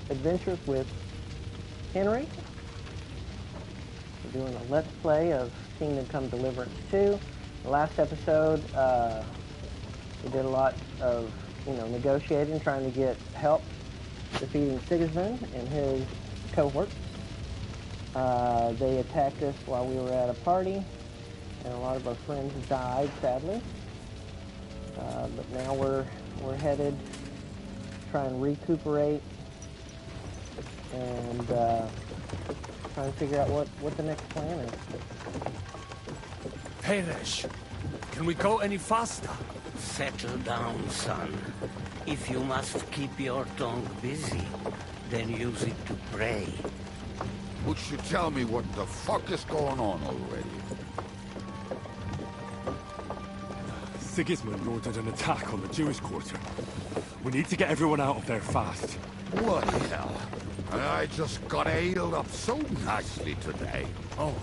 Adventures with Henry. We're doing a Let's Play of Kingdom Come Deliverance 2. The last episode, we did a lot of, negotiating, trying to get help defeating Sigismund and his cohorts. They attacked us while we were at a party, and a lot of our friends died, sadly. But now we're headed to try and recuperate and trying to figure out what the next plan is. Peresh, can we go any faster? Settle down, son. If you must keep your tongue busy, then use it to pray. Would you tell me what the fuck is going on already? Sigismund ordered an attack on the Jewish quarter. We need to get everyone out of there fast. Bloody hell. I just got ailed up so nicely today. Oh,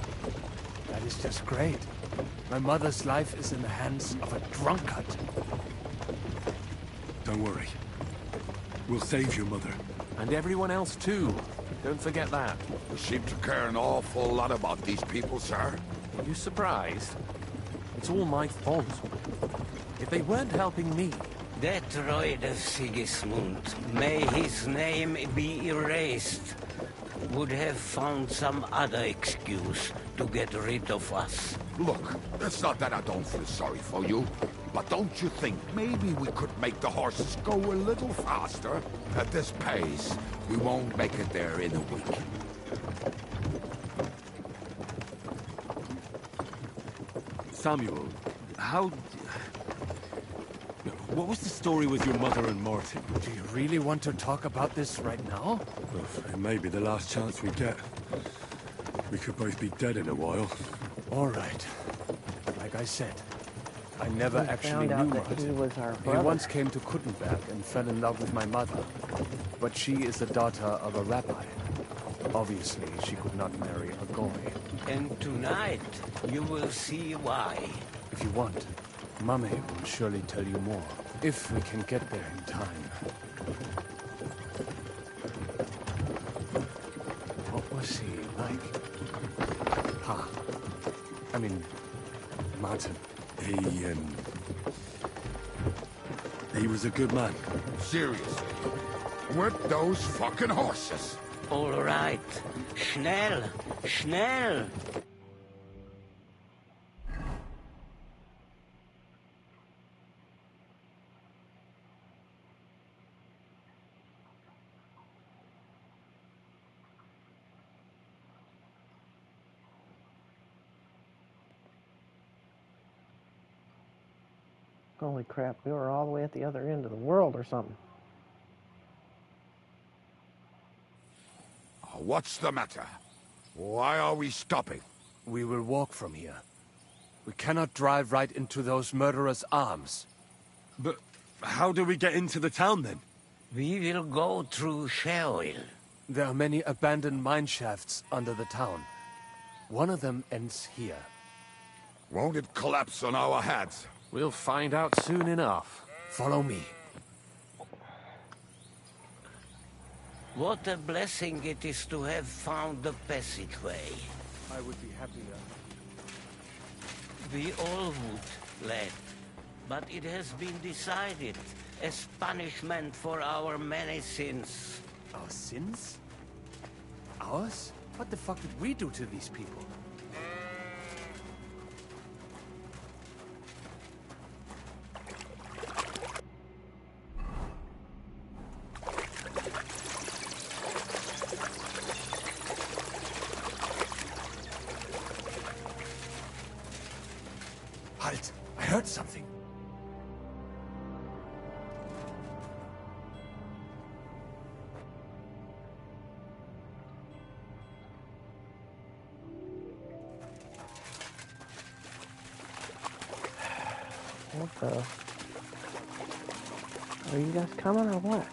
that is just great. My mother's life is in the hands of a drunkard. Don't worry. We'll save your mother. And everyone else too. Don't forget that. You seem to care an awful lot about these people, sir. Are you surprised? It's all my fault. If they weren't helping me... That droid of Sigismund, may his name be erased, would have found some other excuse to get rid of us. Look, it's not that I don't feel sorry for you, but don't you think maybe we could make the horses go a little faster? At this pace, we won't make it there in a week. Samuel, what was the story with your mother and Martin? Do you really want to talk about this right now? Well, it may be the last chance we get. We could both be dead in a while. All right. Like I said, I never actually knew Martin. He was our brother. He once came to Kuttenberg and fell in love with my mother. But she is the daughter of a rabbi. Obviously, she could not marry a goy. And tonight, you will see why. If you want, Mummy will surely tell you more. If we can get there in time. What was he like? I mean, Martin. He was a good man. Seriously. Whip those fucking horses. All right. Schnell! Schnell! Holy crap, we were all the way at the other end of the world or something. What's the matter? Why are we stopping? We will walk from here. We cannot drive right into those murderers' arms. But how do we get into the town then? We will go through Sheol. There are many abandoned mine shafts under the town. One of them ends here. Won't it collapse on our heads? We'll find out soon enough. Follow me. What a blessing it is to have found the passageway. I would be happier. We all would, lad. But it has been decided as punishment for our many sins. Our sins? Ours? What the fuck did we do to these people? Halt! I heard something. What the? Are you guys coming or what?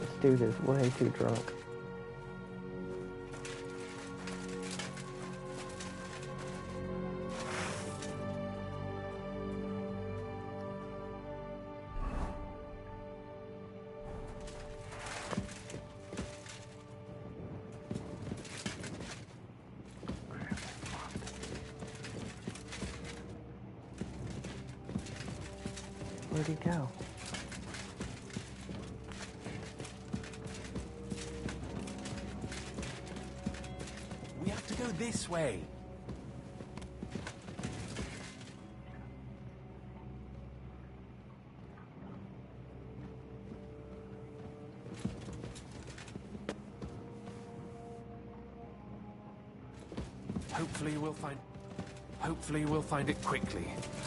This dude is way too drunk. Where'd he go? We have to go this way. Hopefully we'll find it quickly.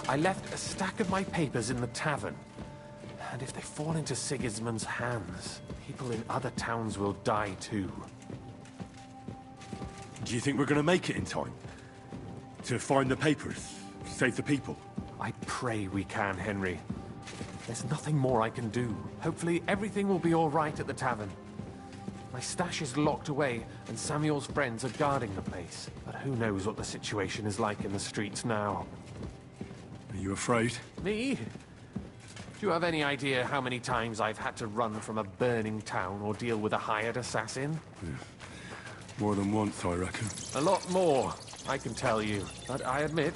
I left a stack of my papers in the tavern. And if they fall into Sigismund's hands, people in other towns will die too. Do you think we're gonna make it in time? To find the papers? Save the people? I pray we can, Henry. There's nothing more I can do. Hopefully everything will be all right at the tavern. My stash is locked away, and Samuel's friends are guarding the place. But who knows what the situation is like in the streets now. Are you afraid? Me? Do you have any idea how many times I've had to run from a burning town or deal with a hired assassin? Yeah. More than once, I reckon. A lot more, I can tell you. But I admit,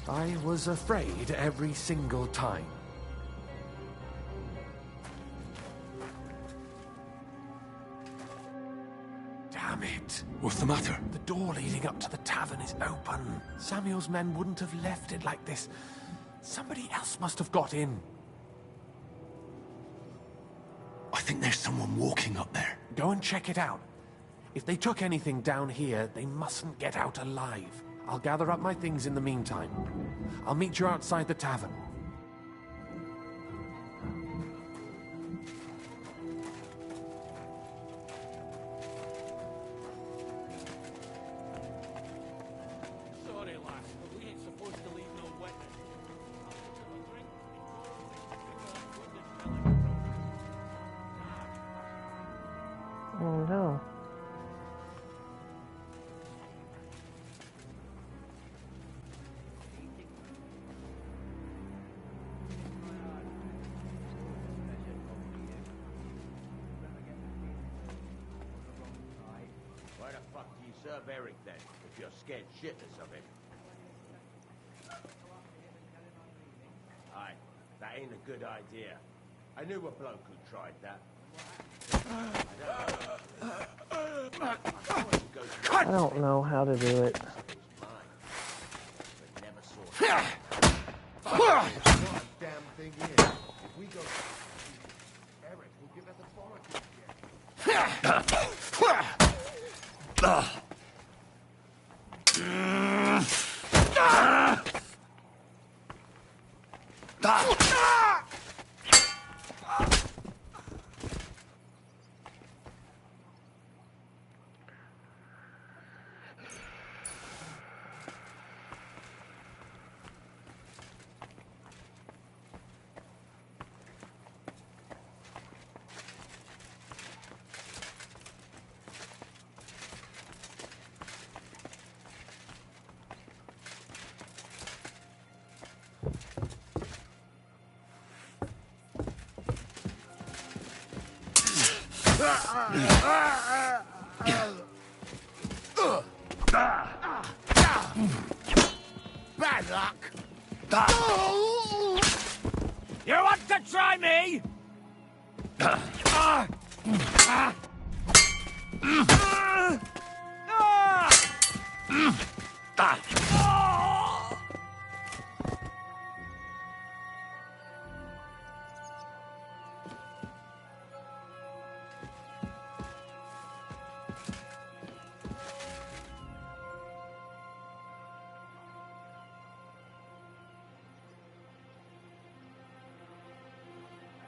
I was afraid every single time. Damn it! What's the matter? The door leading up to the tavern is open. Samuel's men wouldn't have left it like this. Somebody else must have got in. I think there's someone walking up there. Go and check it out. If they took anything down here, they mustn't get out alive. I'll gather up my things in the meantime. I'll meet you outside the tavern. Sorry, lass, but we ain't supposed to leave no witness. Oh no. Why the fuck do you serve Eric then, if you're scared shitless of him? Aye, that ain't a good idea. I knew a bloke who tried that. I don't know how to do it. Damn thing is, if we go, Eric will give us Bad luck! You want to try me?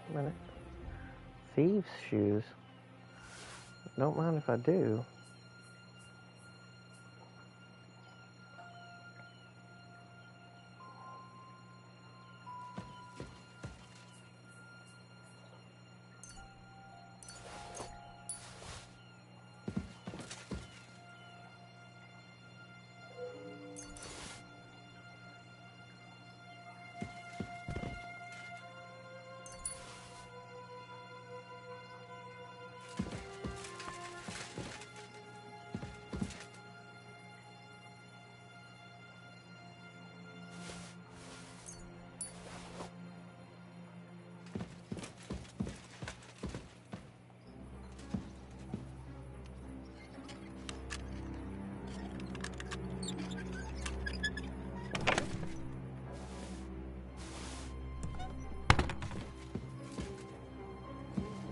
A minute. Thieves' shoes. Don't mind if I do.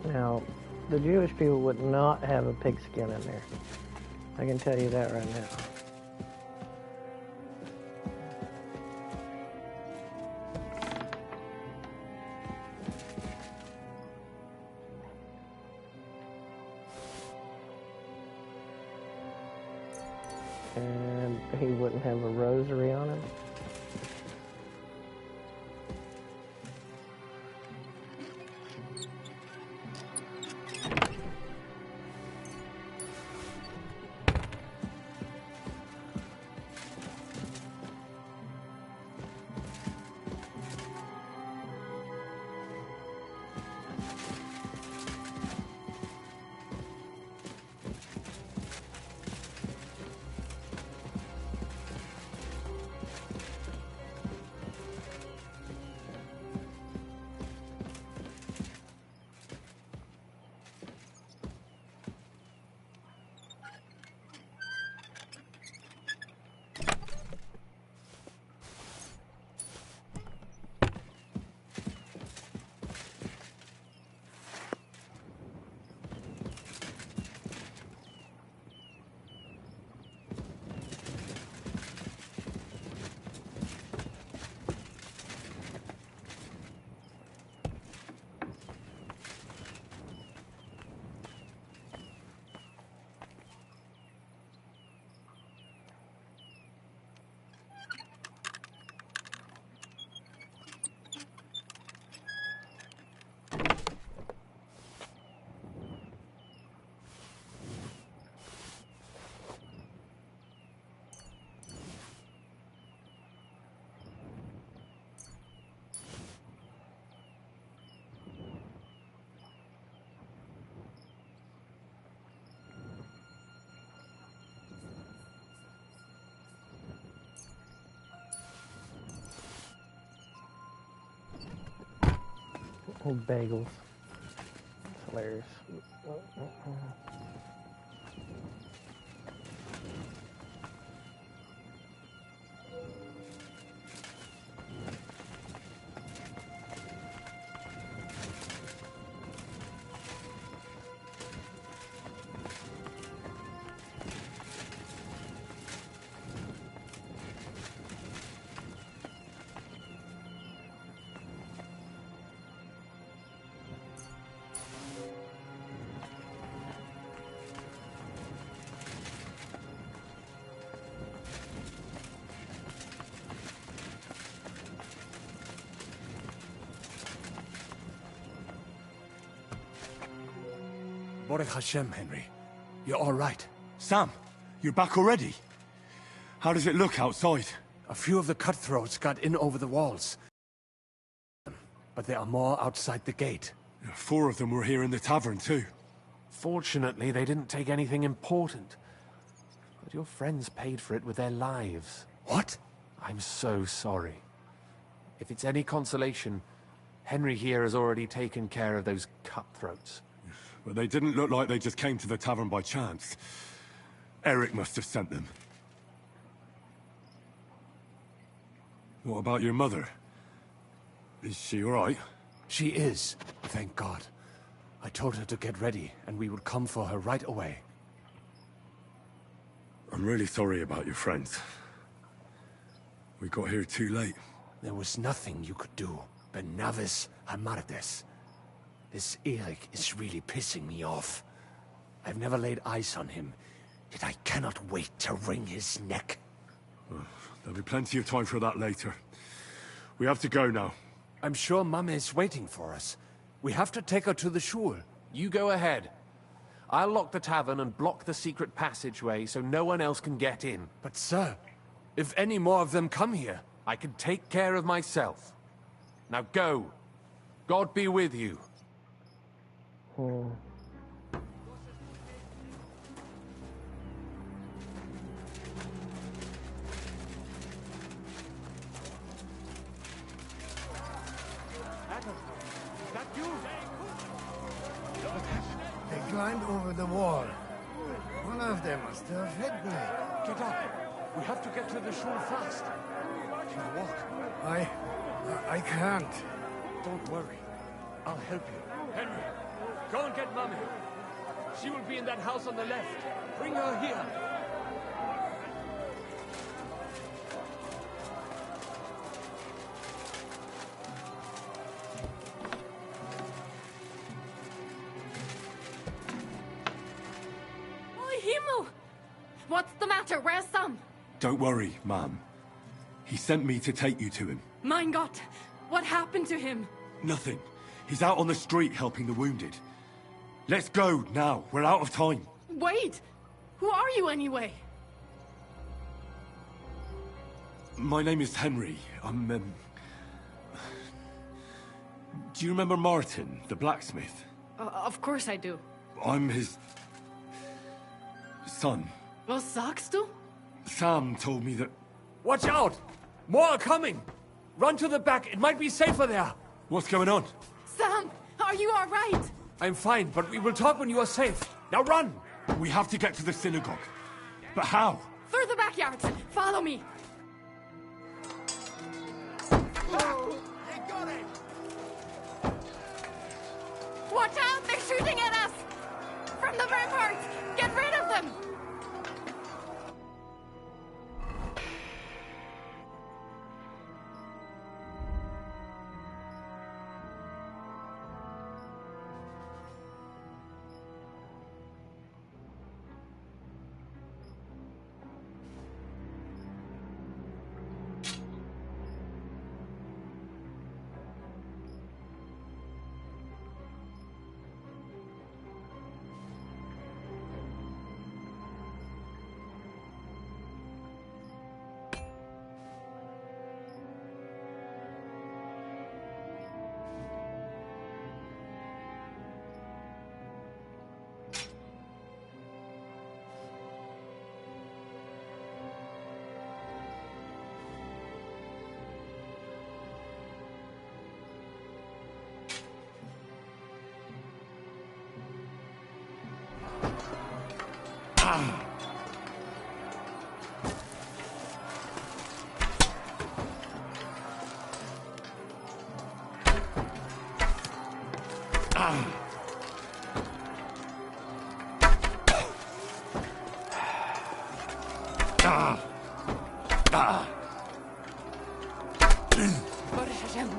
Now, the Jewish people would not have a pigskin in there. I can tell you that right now. And he wouldn't have a rosary on him. Bagels. It's hilarious. Baruch Hashem, Henry. You're all right. Sam, you're back already? How does it look outside? A few of the cutthroats got in over the walls. But there are more outside the gate. 4 of them were here in the tavern, too. Fortunately, they didn't take anything important. But your friends paid for it with their lives. What? I'm so sorry. If it's any consolation, Henry here has already taken care of those cutthroats. But they didn't look like they just came to the tavern by chance. Eric must have sent them. What about your mother? Is she all right? She is, thank God. I told her to get ready, and we would come for her right away. I'm really sorry about your friends. We got here too late. There was nothing you could do. Benavis Amardes. This Eric is really pissing me off. I've never laid eyes on him, yet I cannot wait to wring his neck. There'll be plenty of time for that later. We have to go now. I'm sure Mama is waiting for us. We have to take her to the shul. You go ahead. I'll lock the tavern and block the secret passageway so no one else can get in. But sir, if any more of them come here... I can take care of myself. Now go. God be with you. They climbed over the wall. One of them must have hit me. Get up. We have to get to the shul fast. Can you walk? I can't. Don't worry. I'll help you. Henry, Go and get Mummy. She will be in that house on the left. Bring her here. Oh, Himmel! What's the matter? Where's Sam? Don't worry, Ma'am. He sent me to take you to him. Mein Gott! What happened to him? Nothing. He's out on the street helping the wounded. Let's go now. We're out of time. Wait! Who are you anyway? My name is Henry. I'm, Do you remember Martin, the blacksmith? Of course I do. I'm his... son. Was sagst du? Sam told me that... Watch out! More are coming! Run to the back. It might be safer there. What's going on? Sam! Are you alright? I'm fine, but we will talk when you are safe. Now run! We have to get to the synagogue. But how? Through the backyards! Follow me! Watch out! They're shooting at us! From the ramparts! Get rid of them!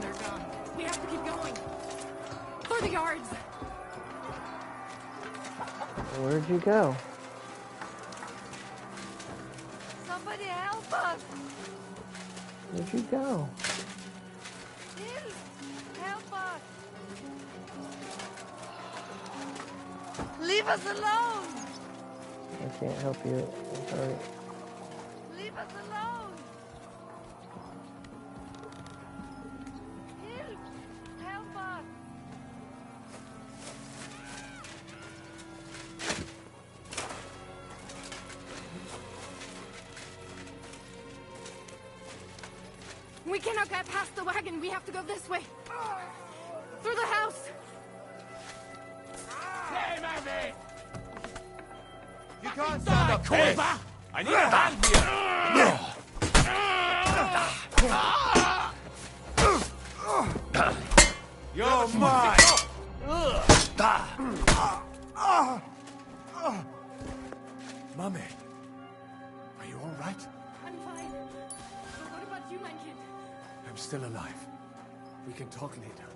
They're gone. We have to keep going. Through the yards. Where'd you go? Somebody help us! Where'd you go? Please, help us! Leave us alone! I can't help you. I'm sorry. Leave us alone! Help us! We cannot get past the wagon. We have to go this way. Through the house. You can't stand up this! I need a hand here! You're mine! Mummy, are you all right? I'm fine. But what about you, my kid? I'm still alive. We can talk later.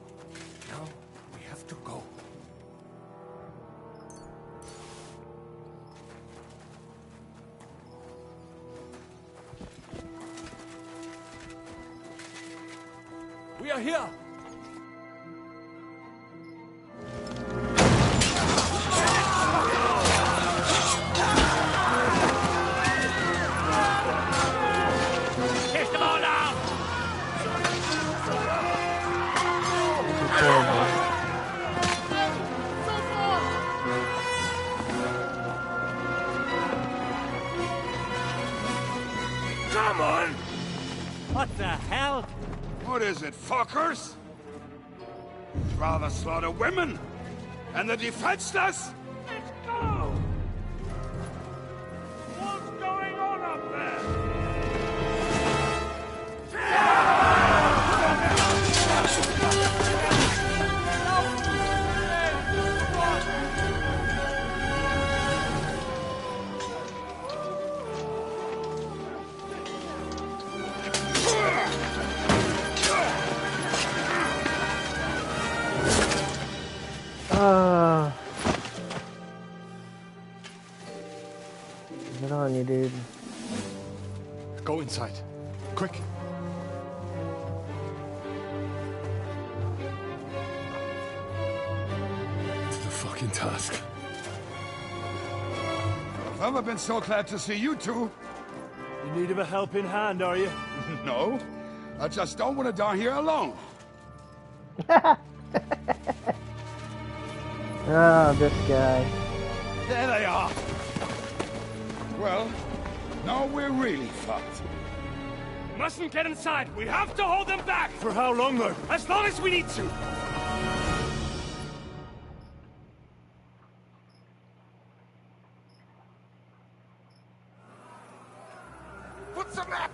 Now, we have to go. We are here! Chase them all down! Come on! What the hell? What is it, fuckers? You'd rather slaughter women and the defenseless? Let's go! What's going on up there? inside. Quick. It's the fucking task. I've never been so glad to see you two. In need of a helping hand, are you? No, I just don't want to die here alone. Oh, this guy. There they are. Well, now we're really fucked. Mustn't get inside. We have to hold them back. For how long, though? As long as we need to. What's the matter?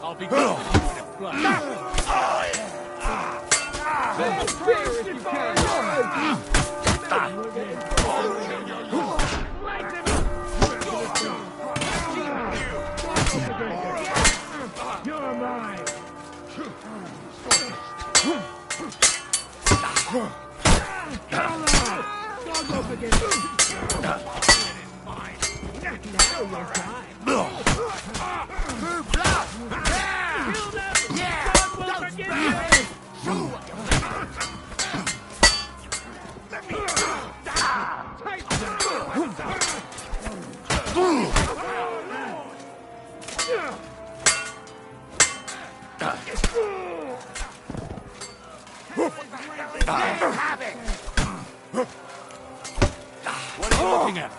I'll be good. You're mine. Dog up again. Now you're time. What are you looking at?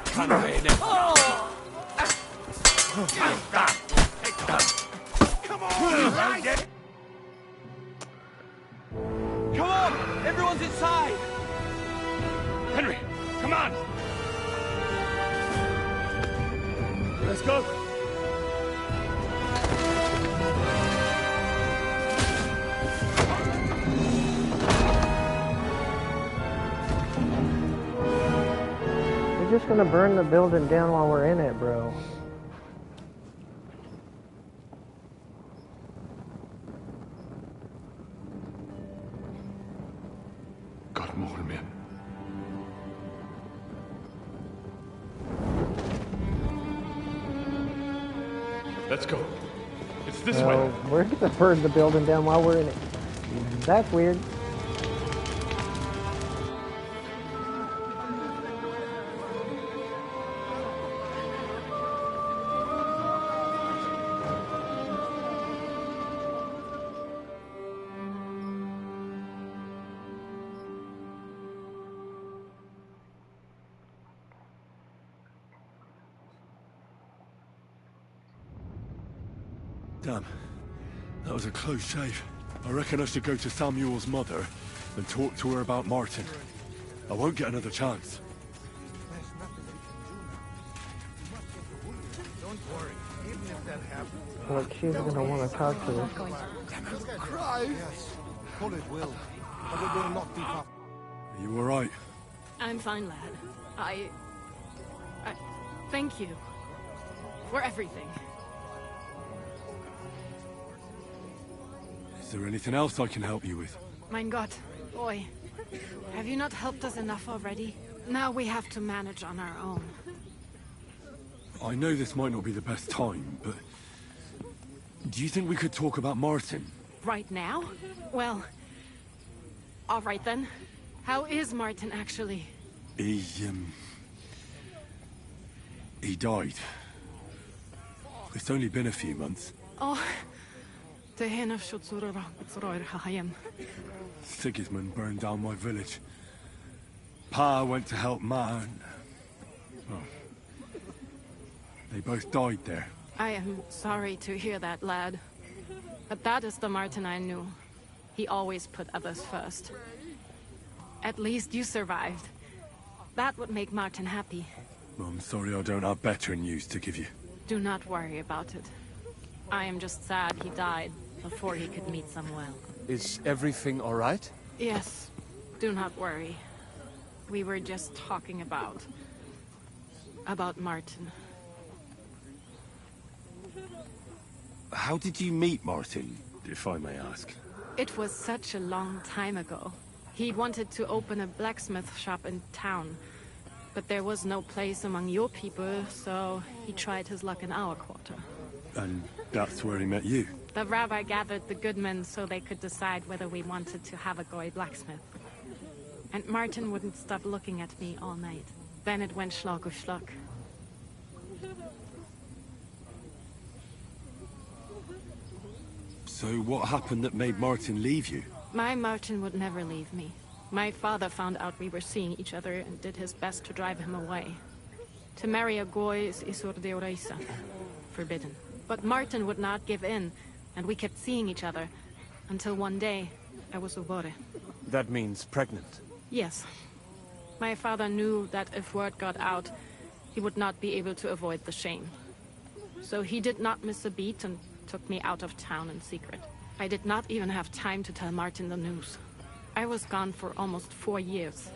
Come on, everyone's inside. Henry, come on. Let's go. We're just gonna burn the building down while we're in it, bro. God, more me. Let's go. It's this way. We're gonna burn the building down while we're in it. That's weird. Damn. That was a close shave. I reckon I should go to Samuel's mother and talk to her about Martin. I won't get another chance. Don't worry. Even if that happens. Like, she's gonna want to talk to us. Cry. Yes. Bullet will. But it will not be fast. Are you alright? I'm fine, lad. I thank you for everything. Is there anything else I can help you with? Mein Gott, boy. Have you not helped us enough already? Now we have to manage on our own. I know this might not be the best time, but... do you think we could talk about Martin? Right now? Well... all right then. How is Martin, actually? He died. It's only been a few months. Oh... Sigismund burned down my village. Pa went to help Ma and... well, they both died there. I am sorry to hear that, lad. But that is the Martin I knew. He always put others first. At least you survived. That would make Martin happy. I'm sorry I don't have better news to give you. Do not worry about it. I am just sad he died before he could meet Samuel. Is everything all right? Yes, do not worry. We were just talking about Martin. How did you meet Martin, if I may ask? It was such a long time ago. He wanted to open a blacksmith shop in town, but there was no place among your people, so he tried his luck in our quarter. And that's where he met you? The rabbi gathered the good men so they could decide whether we wanted to have a goy blacksmith. And Martin wouldn't stop looking at me all night. Then it went Schlag auf Schlag. So what happened that made Martin leave you? My Martin would never leave me. My father found out we were seeing each other and did his best to drive him away. To marry a goy is isur deoraisa, forbidden. But Martin would not give in, and we kept seeing each other, until one day, I was ubore. That means pregnant. Yes. My father knew that if word got out, he would not be able to avoid the shame. So he did not miss a beat and took me out of town in secret. I did not even have time to tell Martin the news. I was gone for almost 4 years.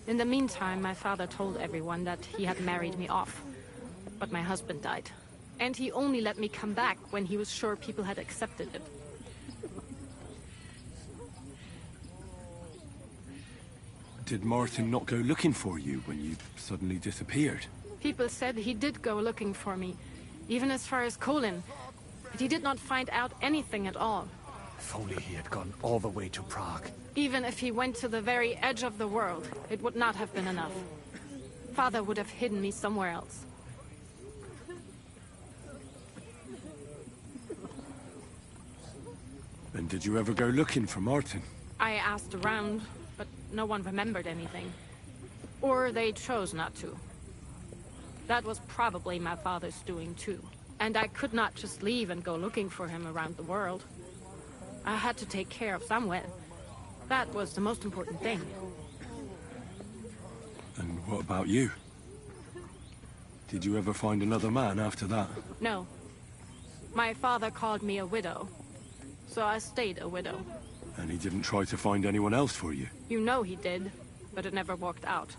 In the meantime, my father told everyone that he had married me off. But my husband died. And he only let me come back when he was sure people had accepted it. Did Martin not go looking for you when you suddenly disappeared? People said he did go looking for me, even as far as Colin. But he did not find out anything at all. If only he had gone all the way to Prague. Even if he went to the very edge of the world, it would not have been enough. Father would have hidden me somewhere else. And did you ever go looking for Martin? I asked around, but no one remembered anything. Or they chose not to. That was probably my father's doing too. And I could not just leave and go looking for him around the world. I had to take care of Samuel. That was the most important thing. And what about you? Did you ever find another man after that? No. My father called me a widow. So I stayed a widow. And he didn't try to find anyone else for you? You know he did, but it never worked out.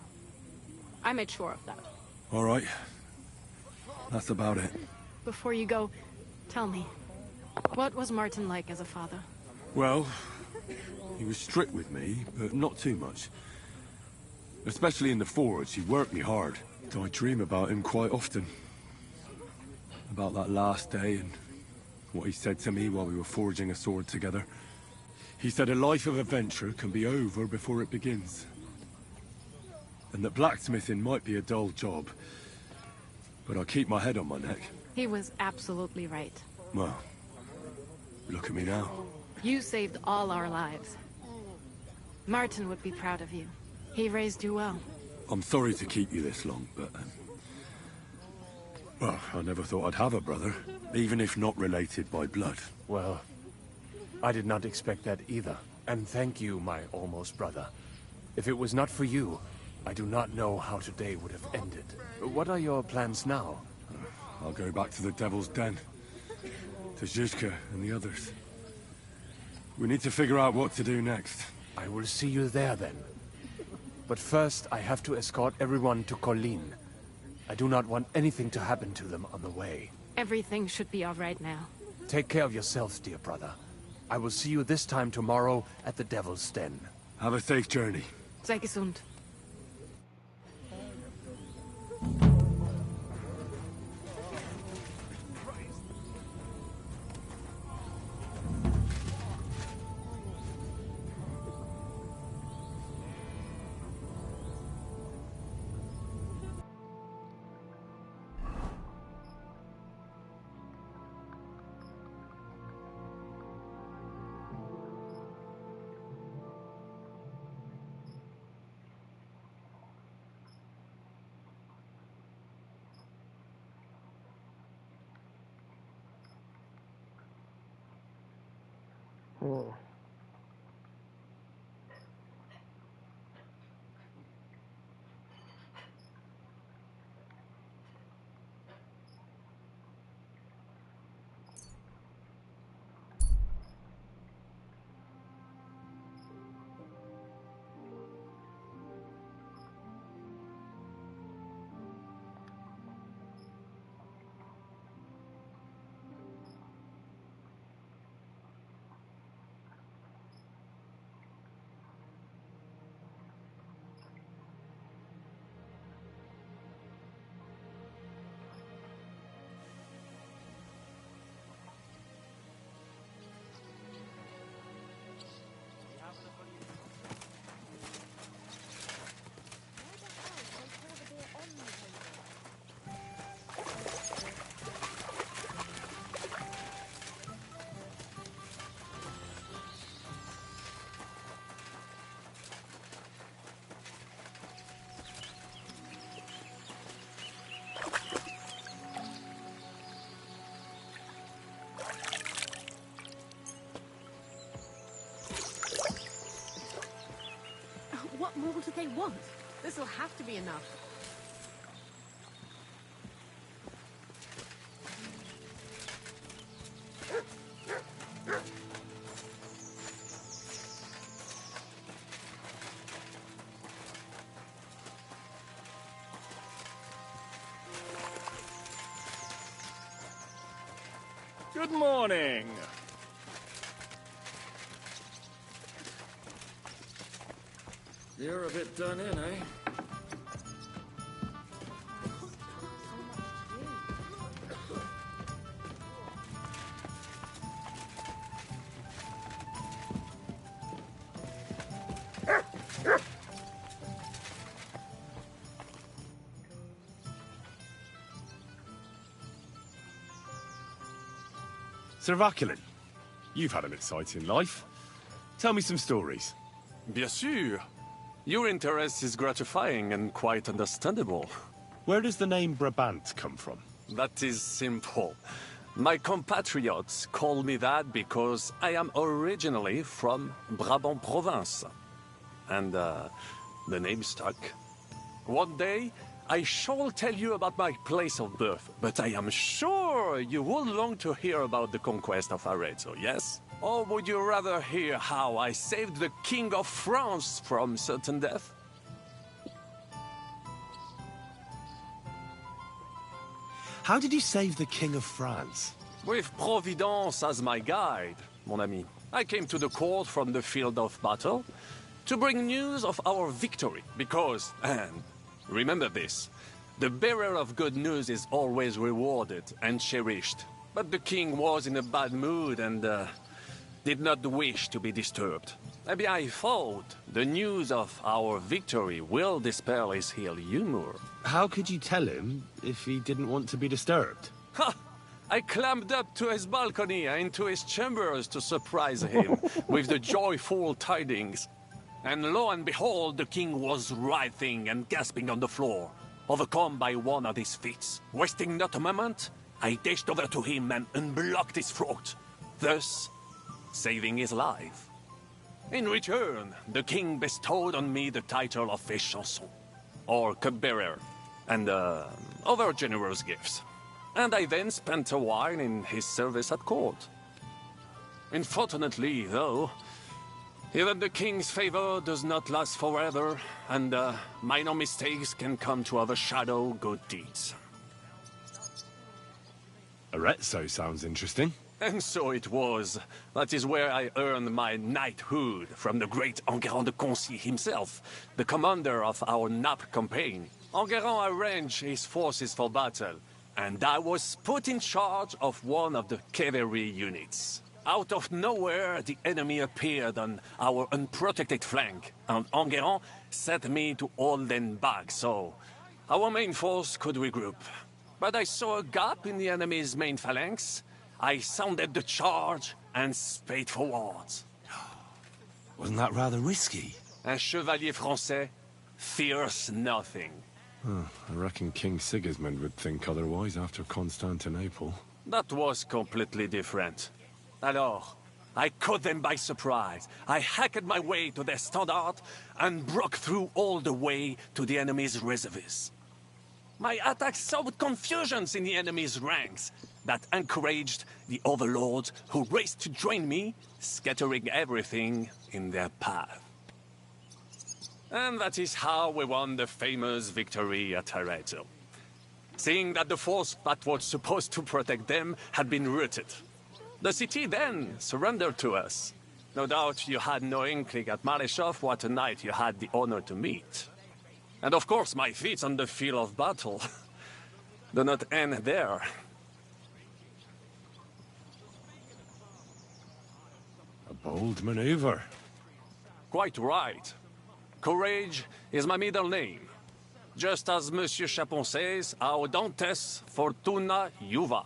I made sure of that. All right. That's about it. Before you go, tell me, what was Martin like as a father? Well, he was strict with me, but not too much. Especially in the forge, he worked me hard. I dream about him quite often. About that last day and what he said to me while we were forging a sword together. He said a life of adventure can be over before it begins. And that blacksmithing might be a dull job, but I keep my head on my neck. He was absolutely right. Well, look at me now. You saved all our lives. Martin would be proud of you. He raised you well. I'm sorry to keep you this long, but... well, I never thought I'd have a brother, even if not related by blood. Well, I did not expect that either. And thank you, my almost brother. If it was not for you, I do not know how today would have ended. What are your plans now? I'll go back to the Devil's Den. To Zizka and the others. We need to figure out what to do next. I will see you there then. But first, I have to escort everyone to Colleen. I do not want anything to happen to them on the way. Everything should be all right now. Take care of yourselves, dear brother. I will see you this time tomorrow at the Devil's Den. Have a safe journey. Sei gesund. What do they want? This'll have to be enough. Good morning. You're a bit done in, eh? Sir Sckalitz, you've had an exciting life. Tell me some stories. Bien sûr. Your interest is gratifying and quite understandable. Where does the name Brabant come from? That is simple. My compatriots call me that because I am originally from Brabant province. And, the name stuck. One day, I shall tell you about my place of birth, but I am sure you will long to hear about the conquest of Arezzo, yes? Or would you rather hear how I saved the King of France from certain death? How did you save the King of France? With Providence as my guide, mon ami. I came to the court from the field of battle to bring news of our victory, because, and remember this, the bearer of good news is always rewarded and cherished. But the king was in a bad mood and, did not wish to be disturbed. Maybe I thought the news of our victory will dispel his ill humor. How could you tell him if he didn't want to be disturbed? Ha! I climbed up to his balcony and into his chambers to surprise him with the joyful tidings. And lo and behold, the king was writhing and gasping on the floor, overcome by one of his fits. Wasting not a moment, I dashed over to him and unblocked his throat, thus saving his life. In return, the king bestowed on me the title of Échanson, or cupbearer, and other generous gifts. And I then spent a while in his service at court. Unfortunately, though, even the king's favor does not last forever, and minor mistakes can come to overshadow good deeds. Arezzo sounds interesting. And so it was. That is where I earned my knighthood from the great Enguerrand de Concy himself, the commander of our Naples campaign. Enguerrand arranged his forces for battle, and I was put in charge of one of the cavalry units. Out of nowhere, the enemy appeared on our unprotected flank, and Enguerrand set me to hold them back so our main force could regroup. But I saw a gap in the enemy's main phalanx. I sounded the charge and sped forwards. Wasn't that rather risky? Un chevalier français fears nothing. I reckon King Sigismund would think otherwise after Constantinople. That was completely different. Alors, I caught them by surprise. I hacked my way to their standard and broke through all the way to the enemy's reserves. My attack sowed confusions in the enemy's ranks that encouraged the overlords who raced to join me, scattering everything in their path. And that is how we won the famous victory at Arezzo. Seeing that the force that was supposed to protect them had been routed. The city then surrendered to us. No doubt you had no inkling at Maleshov what a knight you had the honor to meet. And of course my feats on the field of battle do not end there. A bold maneuver. Quite right. Courage is my middle name. Just as Monsieur Chapon says, Audantes Fortuna Juva.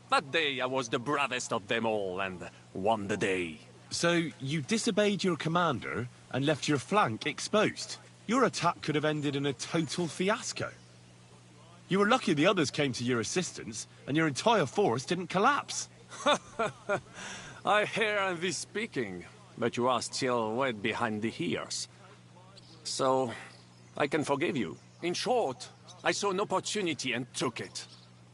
That day I was the bravest of them all and won the day. So you disobeyed your commander and left your flank exposed? Your attack could have ended in a total fiasco. You were lucky the others came to your assistance and your entire force didn't collapse. I hear and be speaking, but you are still wet behind the ears. So, I can forgive you. In short, I saw an opportunity and took it.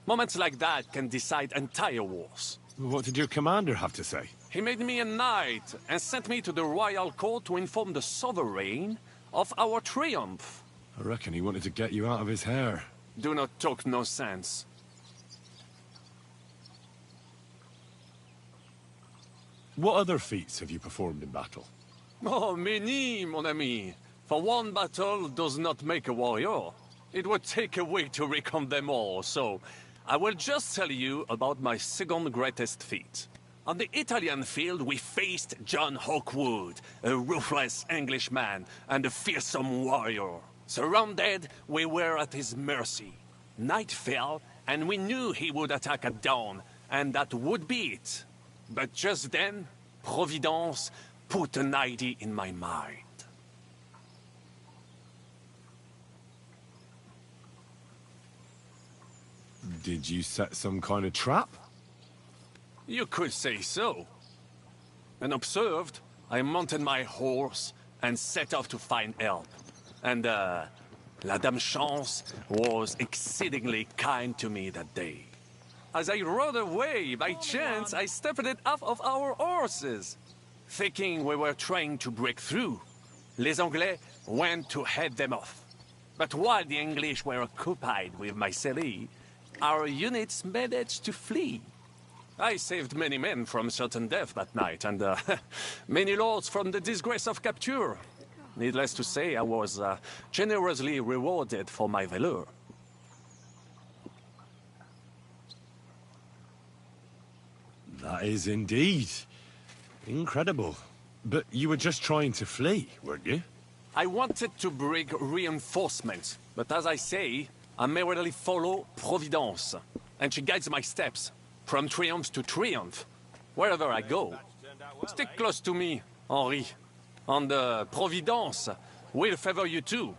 Moments like that can decide entire wars. What did your commander have to say? He made me a knight and sent me to the royal court to inform the sovereign of our triumph. I reckon he wanted to get you out of his hair. Do not talk nonsense. What other feats have you performed in battle? Oh, many, mon ami. For one battle does not make a warrior. It would take a week to recount them all, so I will just tell you about my second greatest feat. On the Italian field, we faced John Hawkwood, a ruthless Englishman and a fearsome warrior. Surrounded, we were at his mercy. Night fell, and we knew he would attack at dawn, and that would be it. But just then, Providence put an idea in my mind. Did you set some kind of trap? You could say so. Unobserved, I mounted my horse and set off to find help. And, La Dame Chance was exceedingly kind to me that day. As I rode away, by chance, I stepped off of our horses. Thinking we were trying to break through, Les Anglais went to head them off. But while the English were occupied with Mycenae, our units managed to flee. I saved many men from certain death that night, and many lords from the disgrace of capture. Needless to say, I was generously rewarded for my valor. That is indeed incredible. But you were just trying to flee, weren't you? I wanted to bring reinforcements, but as I say, I merely follow Providence, and she guides my steps, from triumph to triumph, wherever I go. Stick close to me, Henri, and Providence will favor you too.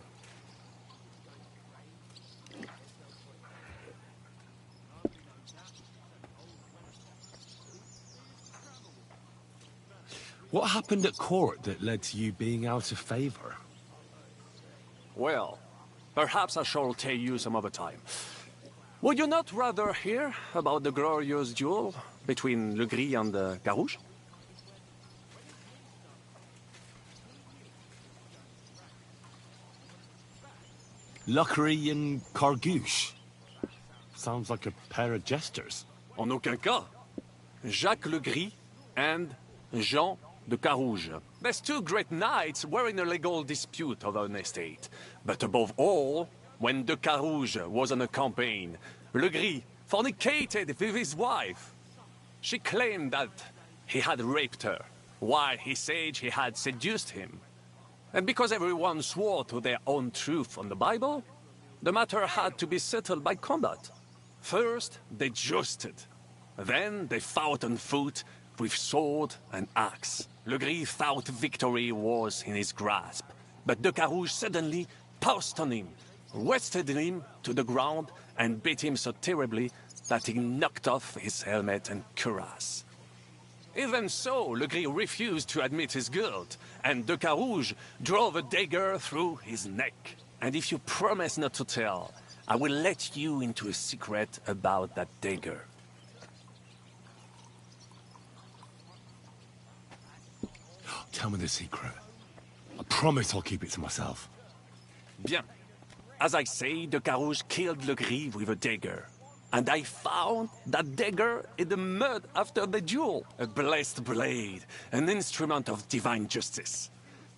What happened at court that led to you being out of favor? Well, perhaps I shall tell you some other time. Would you not rather hear about the glorious duel between Le Gris and Carouge? Luckery and Cargouche. Sounds like a pair of jesters. En aucun cas. Jacques Le Gris and Jean de Carouge. These two great knights were in a legal dispute over an estate. But above all, when de Carouge was on a campaign, Le Gris fornicated with his wife. She claimed that he had raped her, while he said he had seduced him. And because everyone swore to their own truth on the Bible, the matter had to be settled by combat. First, they jousted. Then they fought on foot with sword and axe. Le Gris thought victory was in his grasp, but de Carouge suddenly pounced on him, wrested him to the ground, and beat him so terribly that he knocked off his helmet and cuirass. Even so, Le Gris refused to admit his guilt, and de Carouge drove a dagger through his neck. And if you promise not to tell, I will let you into a secret about that dagger. Tell me the secret. I promise I'll keep it to myself. Bien. As I say, de Carouge killed Le Gris with a dagger. And I found that dagger in the mud after the duel. A blessed blade, an instrument of divine justice.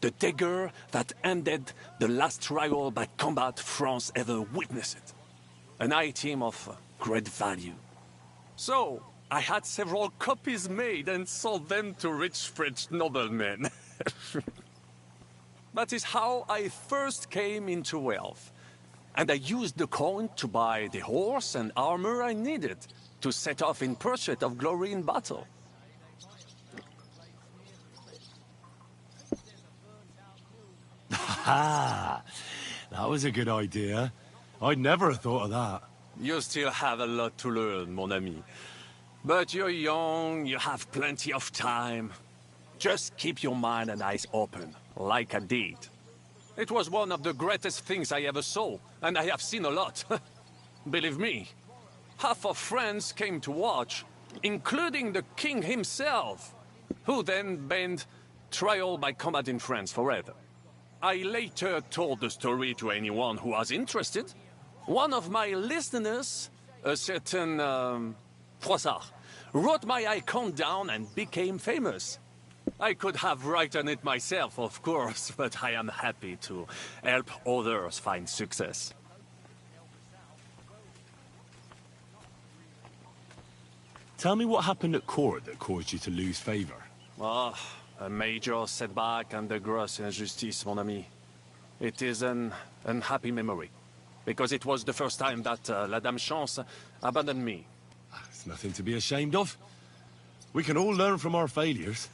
The dagger that ended the last trial by combat France ever witnessed. An item of great value. So, I had several copies made and sold them to rich French noblemen. That is how I first came into wealth. And I used the coin to buy the horse and armor I needed to set off in pursuit of glory in battle. Ha! That was a good idea. I'd never have thought of that. You still have a lot to learn, mon ami. But you're young, you have plenty of time. Just keep your mind and eyes open, like I did. It was one of the greatest things I ever saw, and I have seen a lot. Believe me. Half of France came to watch, including the king himself, who then banned trial by combat in France forever. I later told the story to anyone who was interested. One of my listeners, a certain Froissart, wrote my icon down and became famous. I could have written it myself, of course, but I am happy to help others find success. Tell me what happened at court that caused you to lose favor. Ah, a major setback and a gross injustice, mon ami. It is an unhappy memory, because it was the first time that La Dame Chance abandoned me. It's nothing to be ashamed of. We can all learn from our failures.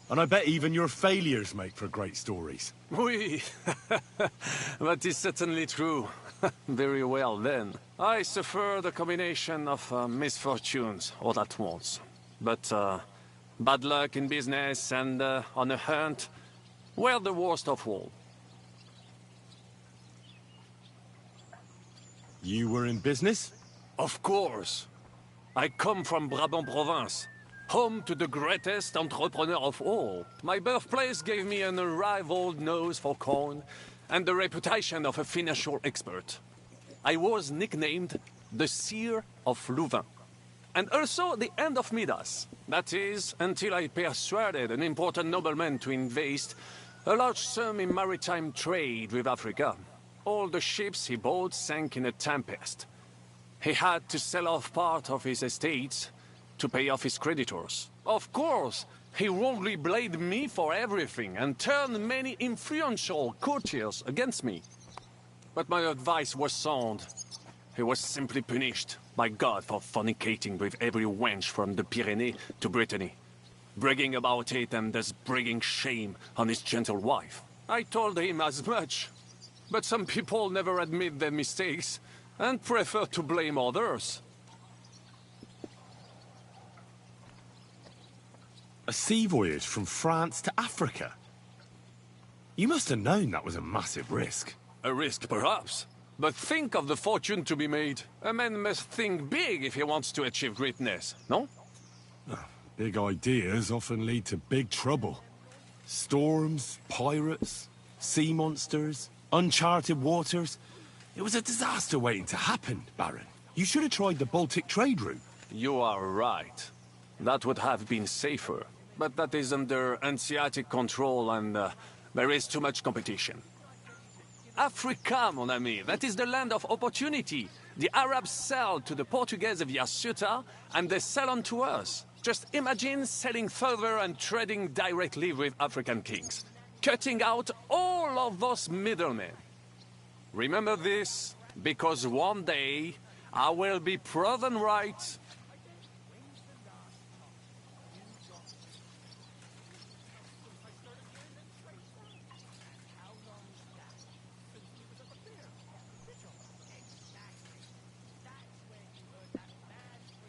And I bet even your failures make for great stories. Oui, that is certainly true. Very well, then. I suffered a combination of misfortunes all at once. But bad luck in business and on a hunt were the worst of all. You were in business? Of course. I come from Brabant province, home to the greatest entrepreneur of all. My birthplace gave me an unrivaled nose for coin and the reputation of a financial expert. I was nicknamed the Seer of Louvain, and also the End of Midas. That is, until I persuaded an important nobleman to invest a large sum in maritime trade with Africa. All the ships he bought sank in a tempest. He had to sell off part of his estates to pay off his creditors. Of course, he wrongly blamed me for everything and turned many influential courtiers against me. But my advice was sound. He was simply punished by God for fornicating with every wench from the Pyrenees to Brittany, bragging about it and thus bringing shame on his gentle wife. I told him as much, but some people never admit their mistakes and prefer to blame others. A sea voyage from France to Africa? You must have known that was a massive risk. A risk, perhaps. But think of the fortune to be made. A man must think big if he wants to achieve greatness, no? Big ideas often lead to big trouble. Storms, pirates, sea monsters, uncharted waters. It was a disaster waiting to happen, Baron. You should have tried the Baltic trade route. You are right. That would have been safer. But that is under Hanseatic control and there is too much competition. Africa, mon ami, that is the land of opportunity. The Arabs sell to the Portuguese via Ceuta, and they sell on to us. Just imagine selling further and trading directly with African kings, cutting out all of those middlemen. Remember this, because one day I will be proven right.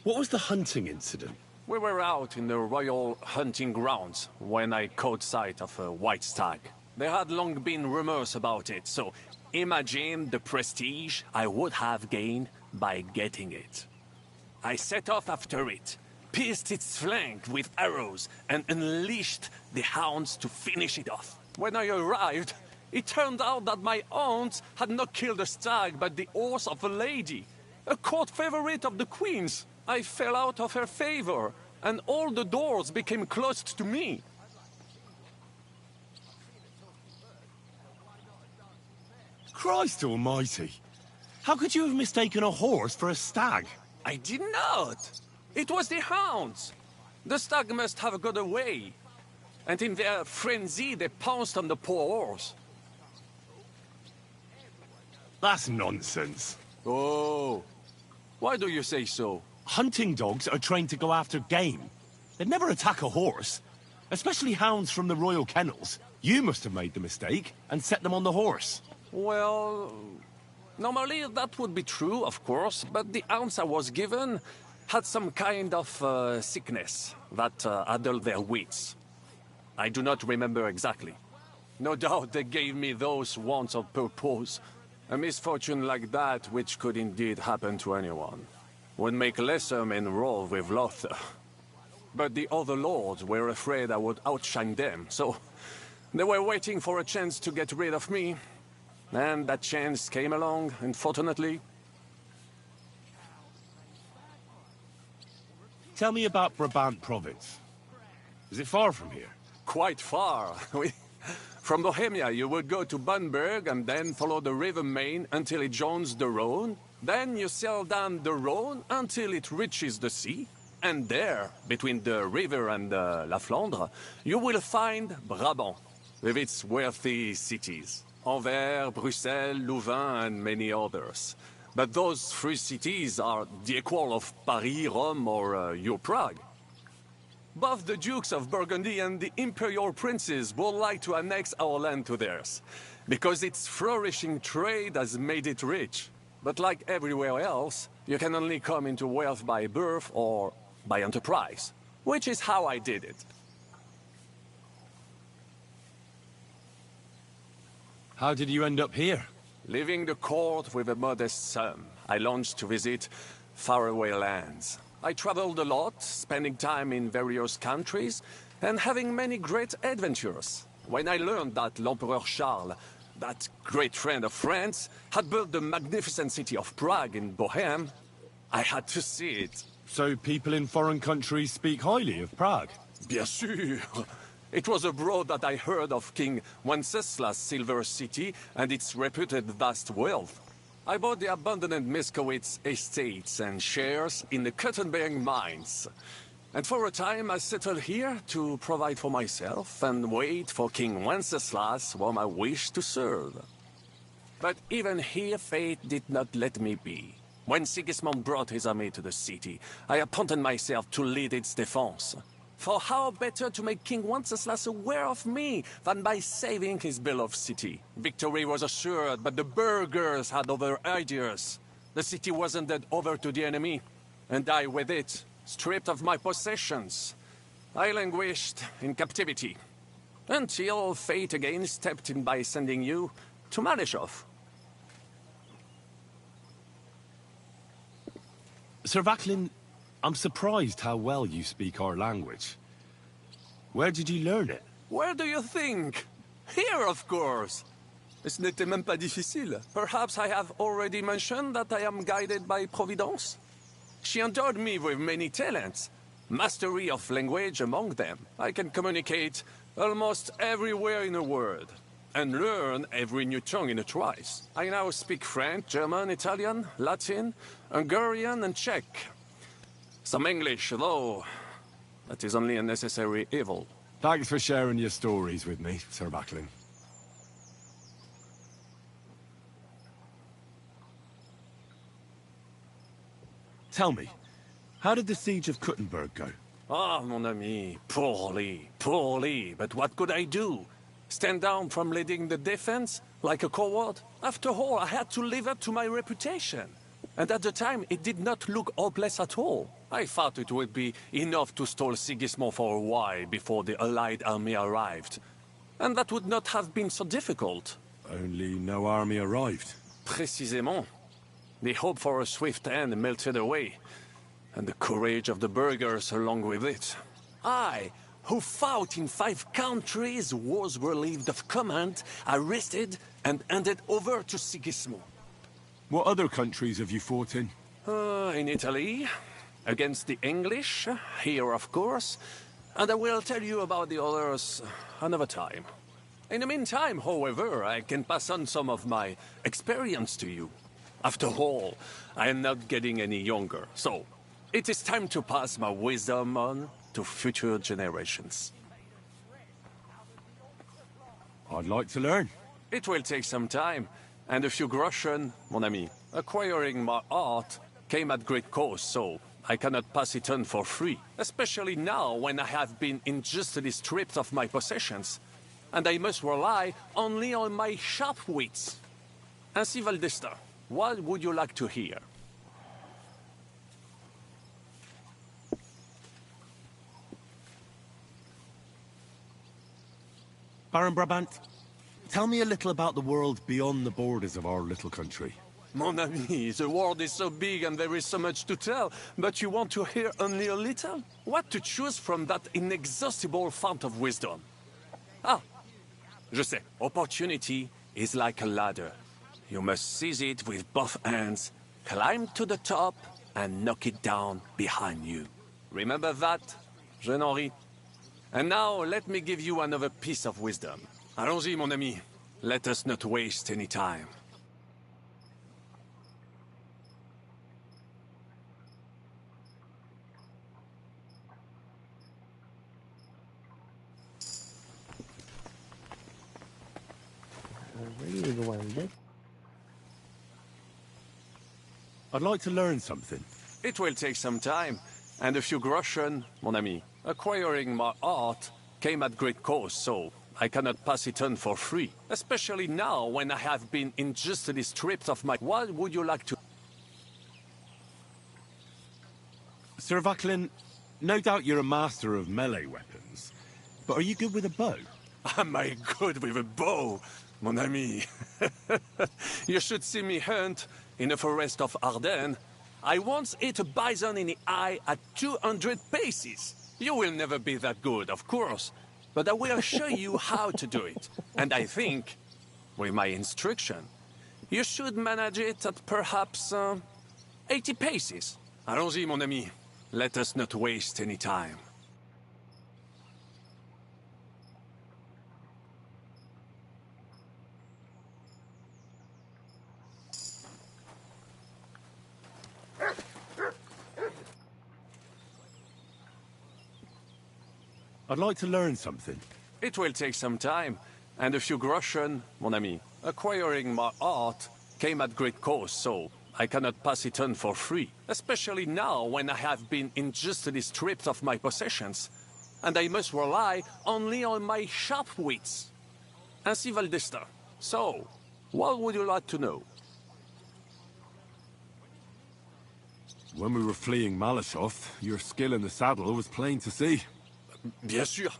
What was the hunting incident? We were out in the royal hunting grounds when I caught sight of a white stag. There had long been rumors about it, so imagine the prestige I would have gained by getting it. I set off after it, pierced its flank with arrows, and unleashed the hounds to finish it off. When I arrived, it turned out that my aunt had not killed a stag, but the horse of a lady, a court favorite of the queen's. I fell out of her favor, and all the doors became closed to me. Christ almighty! How could you have mistaken a horse for a stag? I did not! It was the hounds! The stag must have got away, and in their frenzy they pounced on the poor horse. That's nonsense. Oh, why do you say so? Hunting dogs are trained to go after game. They'd never attack a horse, especially hounds from the royal kennels. You must have made the mistake and set them on the horse. Well, normally that would be true, of course, but the hounds I was given had some kind of sickness that addled their wits. I do not remember exactly. No doubt they gave me those wants of purpose. A misfortune like that, which could indeed happen to anyone, would make lesser men roll with laughter. But the other lords were afraid I would outshine them, so they were waiting for a chance to get rid of me. And that chance came along, unfortunately. Tell me about Brabant province. Is it far from here? Quite far. From Bohemia, you would go to Bunburg and then follow the river Main until it joins the Rhone. Then you sail down the Rhone until it reaches the sea. And there, between the river and La Flandre, you will find Brabant, with its wealthy cities. Anvers, Bruxelles, Louvain, and many others. But those three cities are the equal of Paris, Rome, or your Prague. Both the Dukes of Burgundy and the Imperial Princes would like to annex our land to theirs, because its flourishing trade has made it rich. But like everywhere else, you can only come into wealth by birth or by enterprise, which is how I did it. How did you end up here? Leaving the court with a modest sum, I launched to visit faraway lands. I traveled a lot, spending time in various countries, and having many great adventures. When I learned that l'Empereur Charles, that great friend of France, had built the magnificent city of Prague in Bohème, I had to see it. So people in foreign countries speak highly of Prague? Bien sûr! It was abroad that I heard of King Wenceslas' Silver City and its reputed vast wealth. I bought the abandoned Miskowitz estates and shares in the cotton-bearing mines. And for a time I settled here to provide for myself and wait for King Wenceslas, whom I wished to serve. But even here fate did not let me be. When Sigismund brought his army to the city, I appointed myself to lead its defense. For how better to make King Wenceslas aware of me than by saving his beloved city? Victory was assured, but the burghers had other ideas. The city was handed over to the enemy, and I with it, stripped of my possessions. I languished in captivity, until fate again stepped in by sending you to Malishov. Sir Vaclin, I'm surprised how well you speak our language. Where did you learn it? Where do you think? Here, of course. Ce n'était même pas difficile. Perhaps I have already mentioned that I am guided by Providence? She endowed me with many talents, mastery of language among them. I can communicate almost everywhere in a word, and learn every new tongue in a trice. I now speak French, German, Italian, Latin, Hungarian, and Czech. Some English, though that is only a necessary evil. Thanks for sharing your stories with me, Sir Vaclin. Tell me, how did the siege of Kuttenberg go? Ah, mon ami, poorly, poorly. But what could I do? Stand down from leading the defense like a coward? After all, I had to live up to my reputation. And at the time, it did not look hopeless at all. I thought it would be enough to stall Sigismund for a while before the Allied army arrived. And that would not have been so difficult. Only no army arrived. Précisément. The hope for a swift end melted away, and the courage of the burghers along with it. I, who fought in 5 countries, was relieved of command, arrested, and handed over to Sigismund. What other countries have you fought in? In Italy, against the English, here of course, and I will tell you about the others another time. In the meantime, however, I can pass on some of my experience to you. After all, I am not getting any younger, so it is time to pass my wisdom on to future generations. I'd like to learn. It will take some time, and a few groschen, mon ami. Acquiring my art came at great cost, so I cannot pass it on for free. Especially now, when I have been unjustly stripped of my possessions, and I must rely only on my sharp wits. Ainsi, Valdesta, what would you like to hear? Baron Brabant, Tell me a little about the world beyond the borders of our little country. Mon ami, the world is so big and there is so much to tell, but you want to hear only a little? What to choose from that inexhaustible fount of wisdom? Ah, je sais, opportunity is like a ladder. You must seize it with both hands, climb to the top, and knock it down behind you. Remember that, jeune Henri? And now, let me give you another piece of wisdom. Allons-y, mon ami. Let us not waste any time. I'd like to learn something. It will take some time, and a few groschen, mon ami. Acquiring my art came at great cost, so I cannot pass it on for free. Especially now, when I have been unjustly stripped of my... What would you like to... Sir Vaclin, no doubt you're a master of melee weapons, but are you good with a bow? Am I good with a bow, mon ami? You should see me hunt in the forest of Ardennes. I once hit a bison in the eye at 200 paces. You will never be that good, of course, but I will show you how to do it. And I think, with my instruction, you should manage it at perhaps 80 paces. Allons-y, mon ami. Let us not waste any time. I'd like to learn something. It will take some time, and a few groschen, mon ami. Acquiring my art came at great cost, so I cannot pass it on for free. Especially now, when I have been unjustly stripped of my possessions, and I must rely only on my sharp wits. Ainsi va le destin. So, what would you like to know? When we were fleeing Malashov, your skill in the saddle was plain to see. Bien sûr.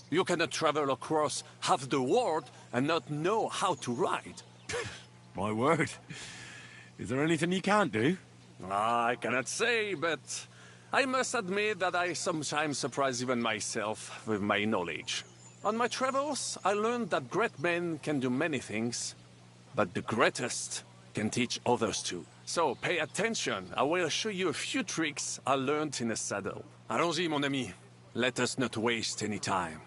You cannot travel across half the world and not know how to ride. My word. Is there anything you can't do? I cannot say, but I must admit that I sometimes surprise even myself with my knowledge. On my travels, I learned that great men can do many things, but the greatest can teach others too. So pay attention. I will show you a few tricks I learned in the saddle. Allons-y, mon ami. Let us not waste any time.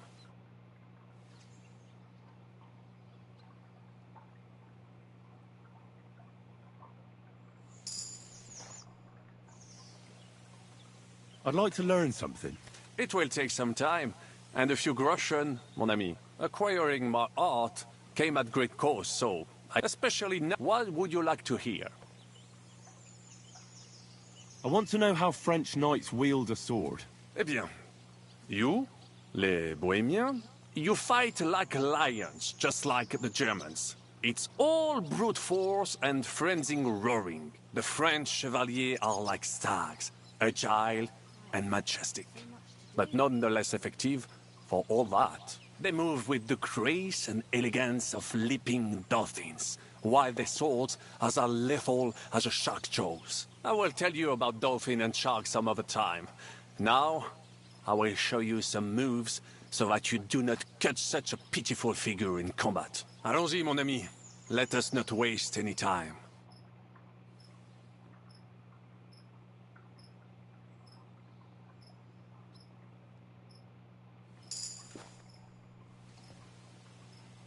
I'd like to learn something. It will take some time, and a few groschen, mon ami. Acquiring my art came at great cost, so especially now. What would you like to hear? I want to know how French knights wield a sword. Eh bien, you, les Bohemians, you fight like lions, just like the Germans. It's all brute force and frenzied roaring. The French chevaliers are like stags, agile and majestic, but nonetheless effective for all that. They move with the grace and elegance of leaping dolphins, while their swords are as lethal as a shark's jaws. I will tell you about dolphin and shark some other time. Now, I will show you some moves so that you do not cut such a pitiful figure in combat. Allons-y, mon ami. Let us not waste any time.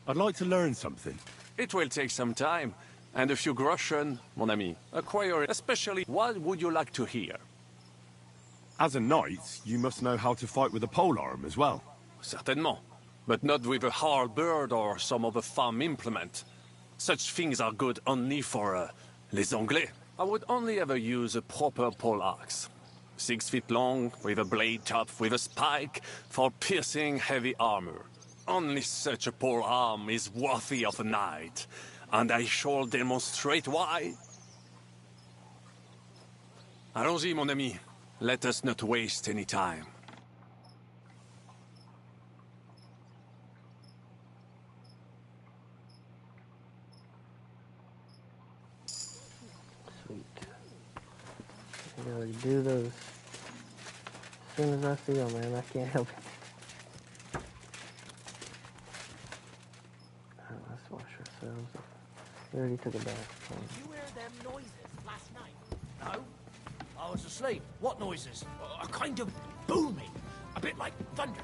I'd like to learn something. It will take some time, and a few groschen, mon ami. Acquire especially. What would you like to hear? As a knight, you must know how to fight with a polearm as well. Certainement, but not with a halberd or some other farm implement. Such things are good only for les Anglais. I would only ever use a proper poleaxe. 6 feet long, with a blade topped with a spike for piercing heavy armor. Only such a polearm is worthy of a knight, and I shall demonstrate why. Allons-y, mon ami. Let us not waste any time. Gotta do those as soon as I see them, man. I can't help it. Let's wash ourselves. We already took a bath. Did you hear them noises last night? No? I was asleep. What noises? A kind of booming. A bit like thunder.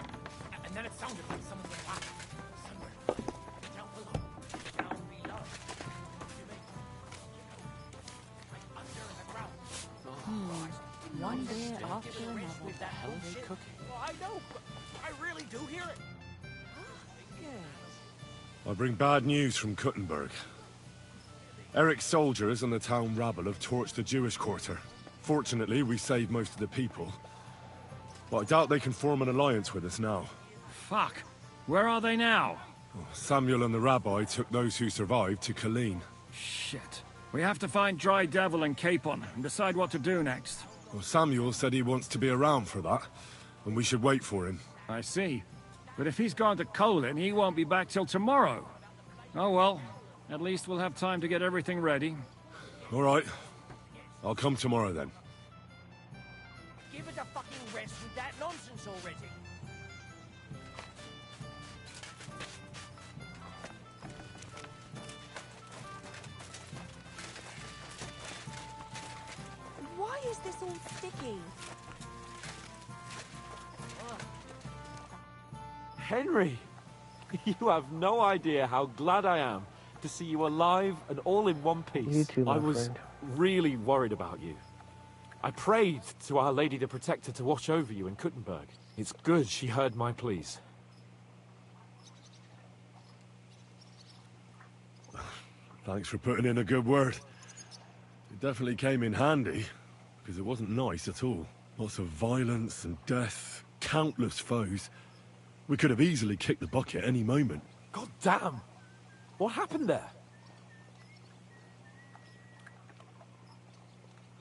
And then it sounded like someone went out. Somewhere. Down below. Down below. You mean? Like under the ground. One day after another. What the hell are they cooking? Well, I know, but I really do hear it. I bring bad news from Kuttenberg. Eric's soldiers and the town rabble have torched the Jewish quarter. Fortunately, we saved most of the people. But I doubt they can form an alliance with us now. Fuck. Where are they now? Samuel and the rabbi took those who survived to Colleen. Shit. We have to find Dry Devil and Capon and decide what to do next. Well, Samuel said he wants to be around for that, and we should wait for him. I see. But if he's gone to Colin, he won't be back till tomorrow. Oh well. At least we'll have time to get everything ready. All right. I'll come tomorrow then. Give it a fucking rest with that nonsense already. Why is this all sticky? Henry! You have no idea how glad I am to see you alive and all in one piece. You too, my I was friend. really worried about you. I prayed to Our Lady the Protector to watch over you in Kuttenberg. It's good she heard my pleas. Thanks for putting in a good word. It definitely came in handy, because it wasn't nice at all. Lots of violence and death, countless foes. We could have easily kicked the bucket any moment. God damn! What happened there?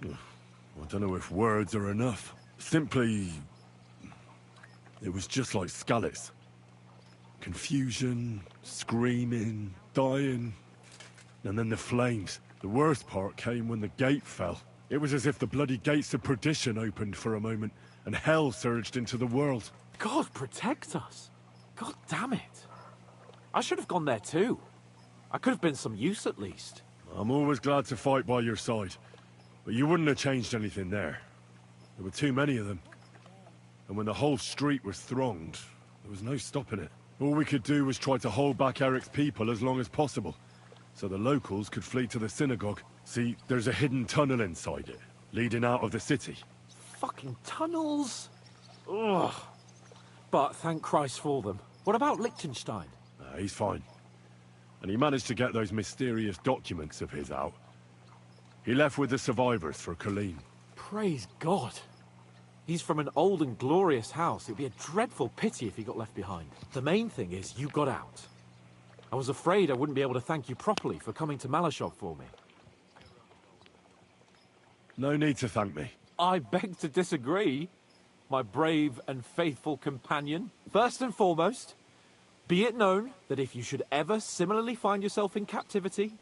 I don't know if words are enough. Simply... it was just like Sckalitz. Confusion, screaming, dying... and then the flames. The worst part came when the gate fell. It was as if the bloody gates of perdition opened for a moment, and hell surged into the world. God protect us! God damn it! I should have gone there too. I could have been some use at least. I'm always glad to fight by your side. But you wouldn't have changed anything there. There were too many of them. And when the whole street was thronged, there was no stopping it. All we could do was try to hold back Eric's people as long as possible, so the locals could flee to the synagogue. See, there's a hidden tunnel inside it, leading out of the city. Fucking tunnels! Ugh. But thank Christ for them. What about Liechtenstein? He's fine. And he managed to get those mysterious documents of his out. He left with the survivors for Colleen. Praise God. He's from an old and glorious house. It'd be a dreadful pity if he got left behind. The main thing is you got out. I was afraid I wouldn't be able to thank you properly for coming to Malashov for me. No need to thank me. I beg to disagree, my brave and faithful companion. First and foremost, be it known that if you should ever similarly find yourself in captivity,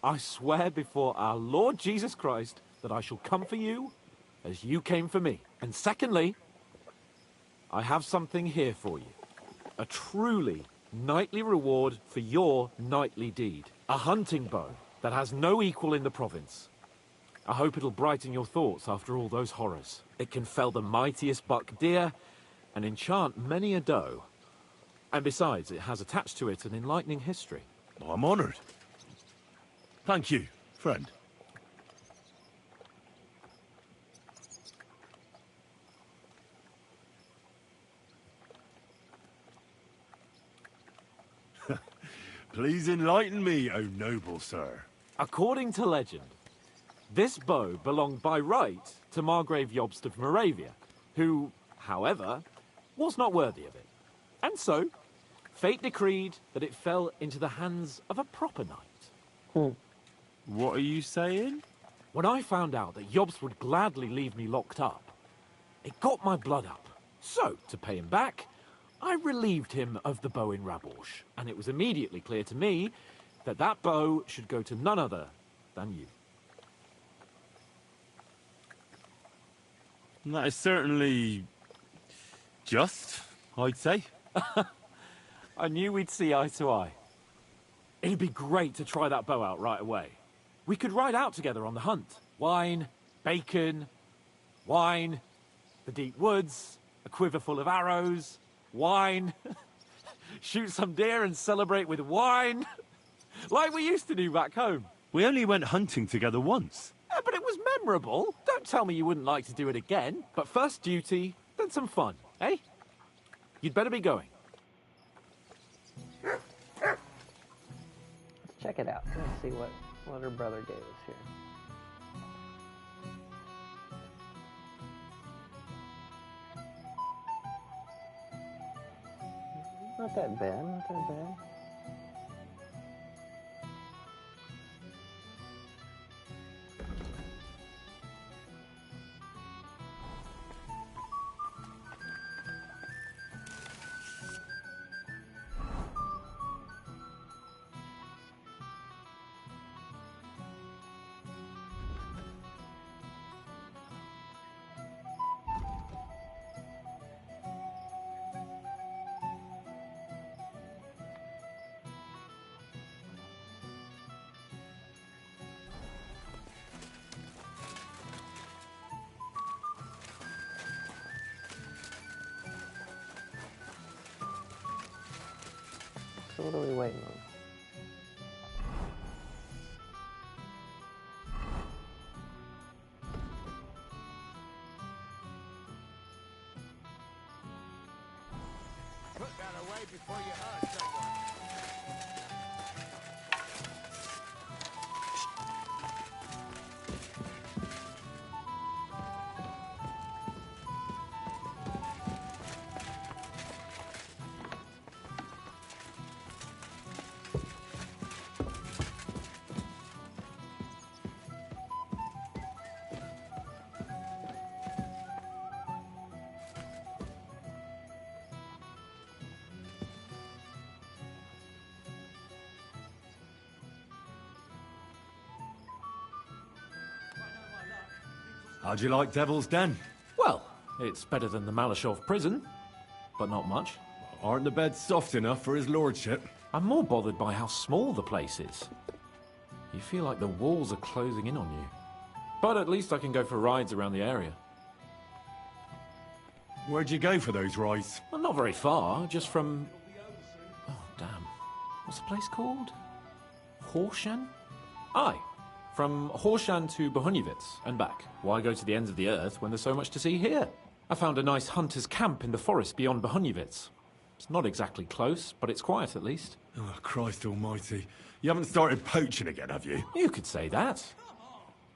I swear before our Lord Jesus Christ that I shall come for you as you came for me. And secondly, I have something here for you. A truly knightly reward for your knightly deed. A hunting bow that has no equal in the province. I hope it'll brighten your thoughts after all those horrors. It can fell the mightiest buck deer and enchant many a doe. And besides, it has attached to it an enlightening history. I'm honored. Thank you, friend. Please enlighten me, O noble sir. According to legend, this bow belonged by right to Margrave Jobst of Moravia, who, however, was not worthy of it. And so, fate decreed that it fell into the hands of a proper knight. What are you saying? When I found out that Jobst would gladly leave me locked up, it got my blood up. So, to pay him back, I relieved him of the bow in Raborsch, and it was immediately clear to me that that bow should go to none other than you. That is certainly... just, I'd say. I knew we'd see eye to eye. It'd be great to try that bow out right away. We could ride out together on the hunt. Wine, bacon, wine, the deep woods, a quiver full of arrows, wine. Shoot some deer and celebrate with wine. Like we used to do back home. We only went hunting together once. Yeah, but it was memorable. Don't tell me you wouldn't like to do it again. But first duty, then some fun, eh? You'd better be going. Let's check it out. Let's see what her brother gave us here. Not that bad, not that bad. So what are we waiting on? Put that away before you hurt someone. How'd you like Devil's Den? Well, it's better than the Malashov prison, but not much. Aren't the beds soft enough for his lordship? I'm more bothered by how small the place is. You feel like the walls are closing in on you. But at least I can go for rides around the area. Where'd you go for those rides? Well, not very far, just from... Oh, damn. What's the place called? Horshan? Aye. From Horshan to Bohunyvitz and back. Why go to the ends of the earth when there's so much to see here? I found a nice hunter's camp in the forest beyond Bohunyvitz. It's not exactly close, but it's quiet at least. Oh, Christ almighty. You haven't started poaching again, have you? You could say that.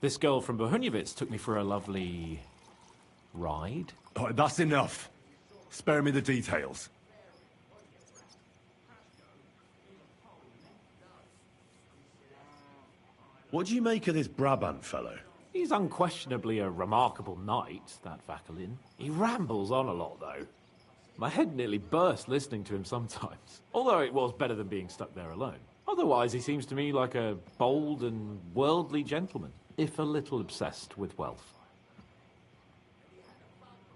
This girl from Bohunyvitz took me for a lovely... ride. Oh, that's enough. Spare me the details. What do you make of this Brabant fellow? He's unquestionably a remarkable knight, that Vakalin. He rambles on a lot, though. My head nearly burst listening to him sometimes. Although it was better than being stuck there alone. Otherwise, he seems to me like a bold and worldly gentleman, if a little obsessed with wealth.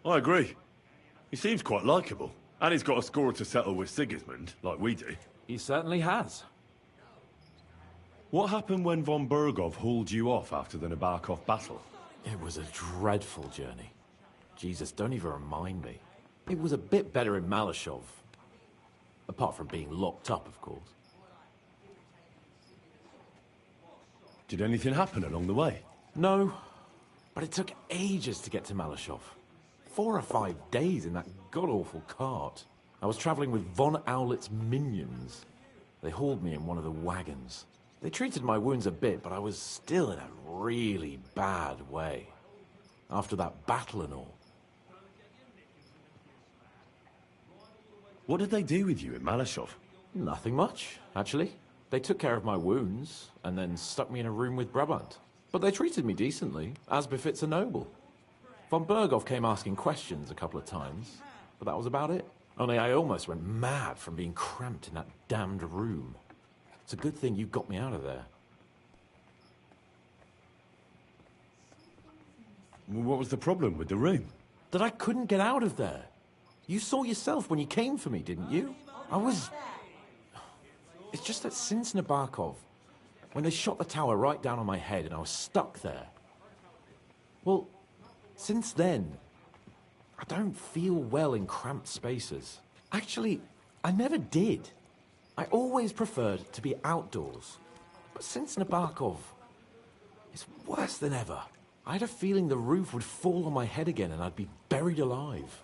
I agree. He seems quite likeable. And he's got a score to settle with Sigismund, like we do. He certainly has. What happened when von Bergov hauled you off after the Nabokov battle? It was a dreadful journey. Jesus, don't even remind me. It was a bit better in Malashov. Apart from being locked up, of course. Did anything happen along the way? No, but it took ages to get to Malashov. 4 or 5 days in that god-awful cart. I was traveling with von Owlett's minions. They hauled me in one of the wagons. They treated my wounds a bit, but I was still in a really bad way. After that battle and all. What did they do with you in Malashov? Nothing much, actually. They took care of my wounds, and then stuck me in a room with Brabant. But they treated me decently, as befits a noble. Von Bergov came asking questions a couple of times, but that was about it. Only I almost went mad from being cramped in that damned room. It's a good thing you got me out of there. What was the problem with the room? that I couldn't get out of there. You saw yourself when you came for me, didn't you? It's just that since Nabokov, when they shot the tower right down on my head and I was stuck there. Well, since then, I don't feel well in cramped spaces. Actually, I never did. I always preferred to be outdoors. But since Nabokov, it's worse than ever. I had a feeling the roof would fall on my head again and I'd be buried alive.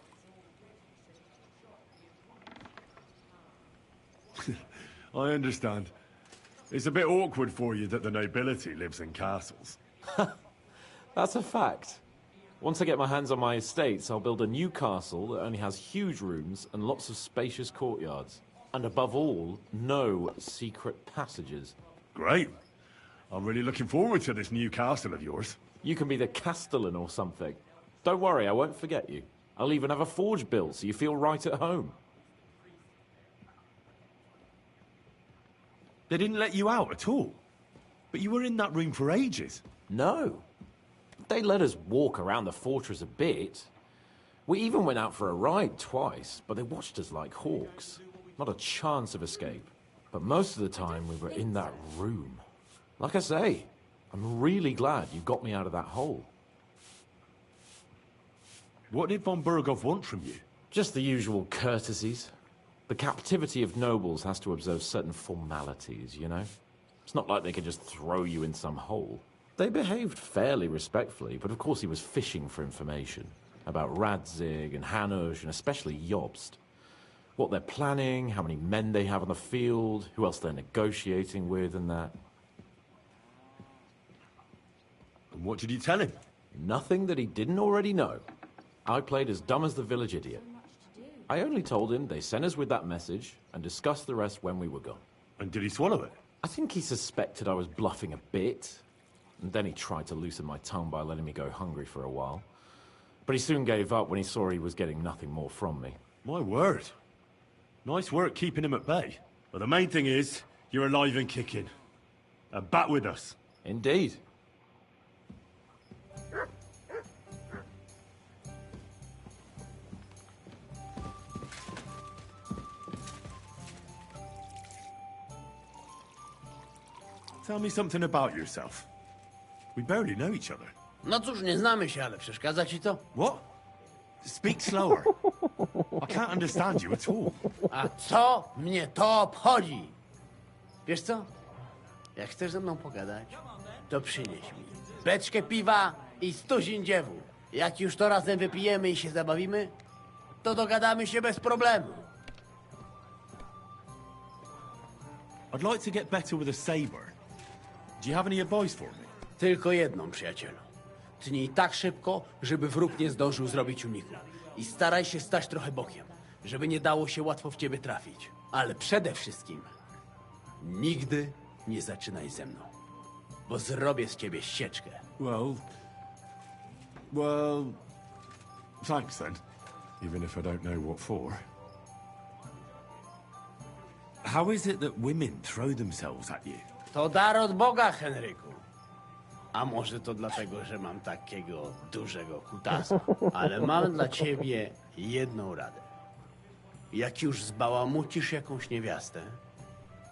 I understand. It's a bit awkward for you that the nobility lives in castles. That's a fact. Once I get my hands on my estates, I'll build a new castle that only has huge rooms and lots of spacious courtyards. And above all, no secret passages. Great. I'm really looking forward to this new castle of yours. You can be the castellan or something. Don't worry, I won't forget you. I'll even have a forge built so you feel right at home. They didn't let you out at all. But you were in that room for ages. No. They let us walk around the fortress a bit. We even went out for a ride twice, but they watched us like hawks. Not a chance of escape. But most of the time we were in that room. Like I say, I'm really glad you got me out of that hole. What did von Burgov want from you? Just the usual courtesies. The captivity of nobles has to observe certain formalities, you know? It's not like they could just throw you in some hole. They behaved fairly respectfully, but of course he was fishing for information. About Radzig and Hanush, and especially Jobst. What they're planning, how many men they have on the field, who else they're negotiating with and that. And what did you tell him? Nothing that he didn't already know. I played as dumb as the village idiot. I only told him they sent us with that message and discussed the rest when we were gone. And did he swallow it? I think he suspected I was bluffing a bit. And then he tried to loosen my tongue by letting me go hungry for a while. But he soon gave up when he saw he was getting nothing more from me. My word. Nice work keeping him at bay. But the main thing is, you're alive and kicking. And back with us. Indeed. Tell me something about yourself. We barely know each other. No cóż, nie znamy się, ale przeszkadza ci to? What? Speak slower. I can't understand you at all. A co mnie to obchodzi? Wiesz co? Jak chcesz ze mną pogadać, to przynieś mi beczkę piwa i stuzin dziewu. Jak już to razem wypijemy i się zabawimy, to dogadamy się bez problemu. I'd like to get better with a saber. Do you have any advice for me? Tylko jedną, przyjacielu. Tnij tak szybko, żeby wróg nie zdążył zrobić uniku. I staraj się stać trochę bokiem, żeby nie dało się łatwo w ciebie trafić. Ale przede wszystkim nigdy nie zaczynaj ze mną, bo zrobię z ciebie ścieczkę. Well, thanks then. Even if I don't know what for. How is it that women throw themselves at you? To dar od Boga, Henryku. A może to dlatego, że mam takiego dużego kutasa. Ale mam dla ciebie jedną radę. Jak już zbałamucisz jakąś niewiastę,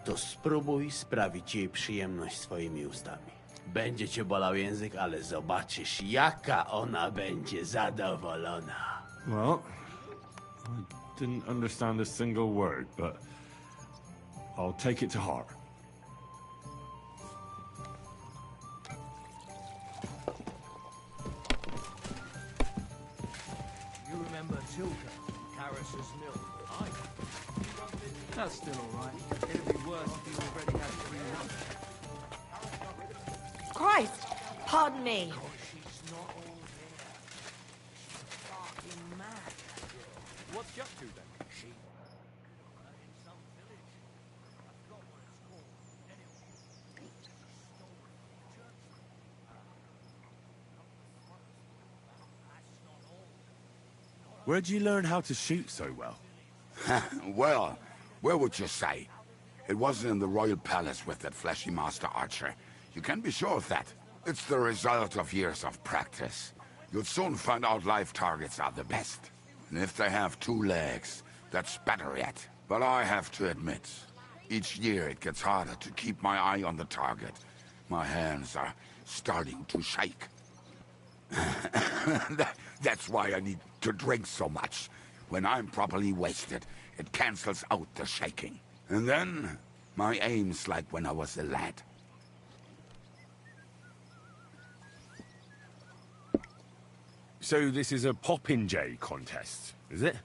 to spróbuj sprawić jej przyjemność swoimi ustami. Będzie cię bolał język, ale zobaczysz, jaka ona będzie zadowolona. Well, I didn't understand a single word, but I'll take it to heart. You remember Tilka, Karas's mill? That's still all right. It'd be worse if you already had 300. Christ! Pardon me. What's she up to then? Where'd you learn how to shoot so well? Well, where would you say? It wasn't in the royal palace with that fleshy master archer. You can be sure of that. It's the result of years of practice. You'll soon find out live targets are the best. And if they have 2 legs, that's better yet. But I have to admit, each year it gets harder to keep my eye on the target. My hands are starting to shake. That's why I need to drink so much. When I'm properly wasted, it cancels out the shaking. And then, my aim's like when I was a lad. So this is a Popinjay contest, is it?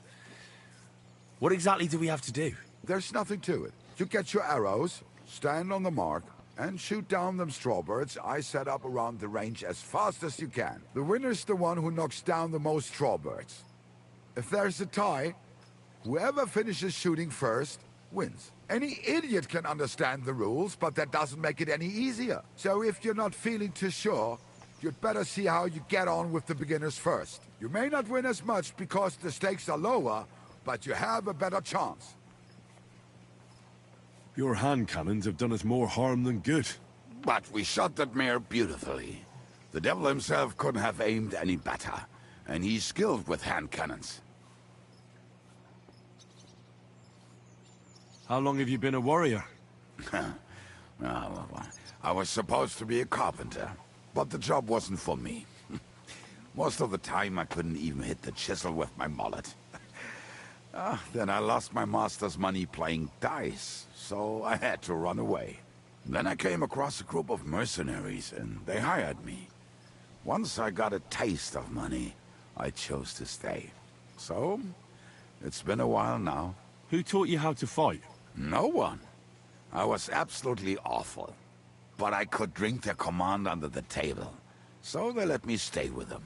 What exactly do we have to do? There's nothing to it. You get your arrows, stand on the mark, and shoot down them strawbirds I set up around the range as fast as you can. The winner's the one who knocks down the most strawbirds. If there's a tie, whoever finishes shooting first wins. Any idiot can understand the rules, but that doesn't make it any easier. So if you're not feeling too sure, you'd better see how you get on with the beginners first. You may not win as much because the stakes are lower, but you have a better chance. Your hand cannons have done us more harm than good. But we shot that mare beautifully. The devil himself couldn't have aimed any better, and he's skilled with hand cannons. How long have you been a warrior? I was supposed to be a carpenter, but the job wasn't for me. Most of the time I couldn't even hit the chisel with my mallet. Then I lost my master's money playing dice, so I had to run away. Then I came across a group of mercenaries, and they hired me. Once I got a taste of money, I chose to stay. So, it's been a while now. Who taught you how to fight? No one. I was absolutely awful. But I could drink their command under the table. So they let me stay with them.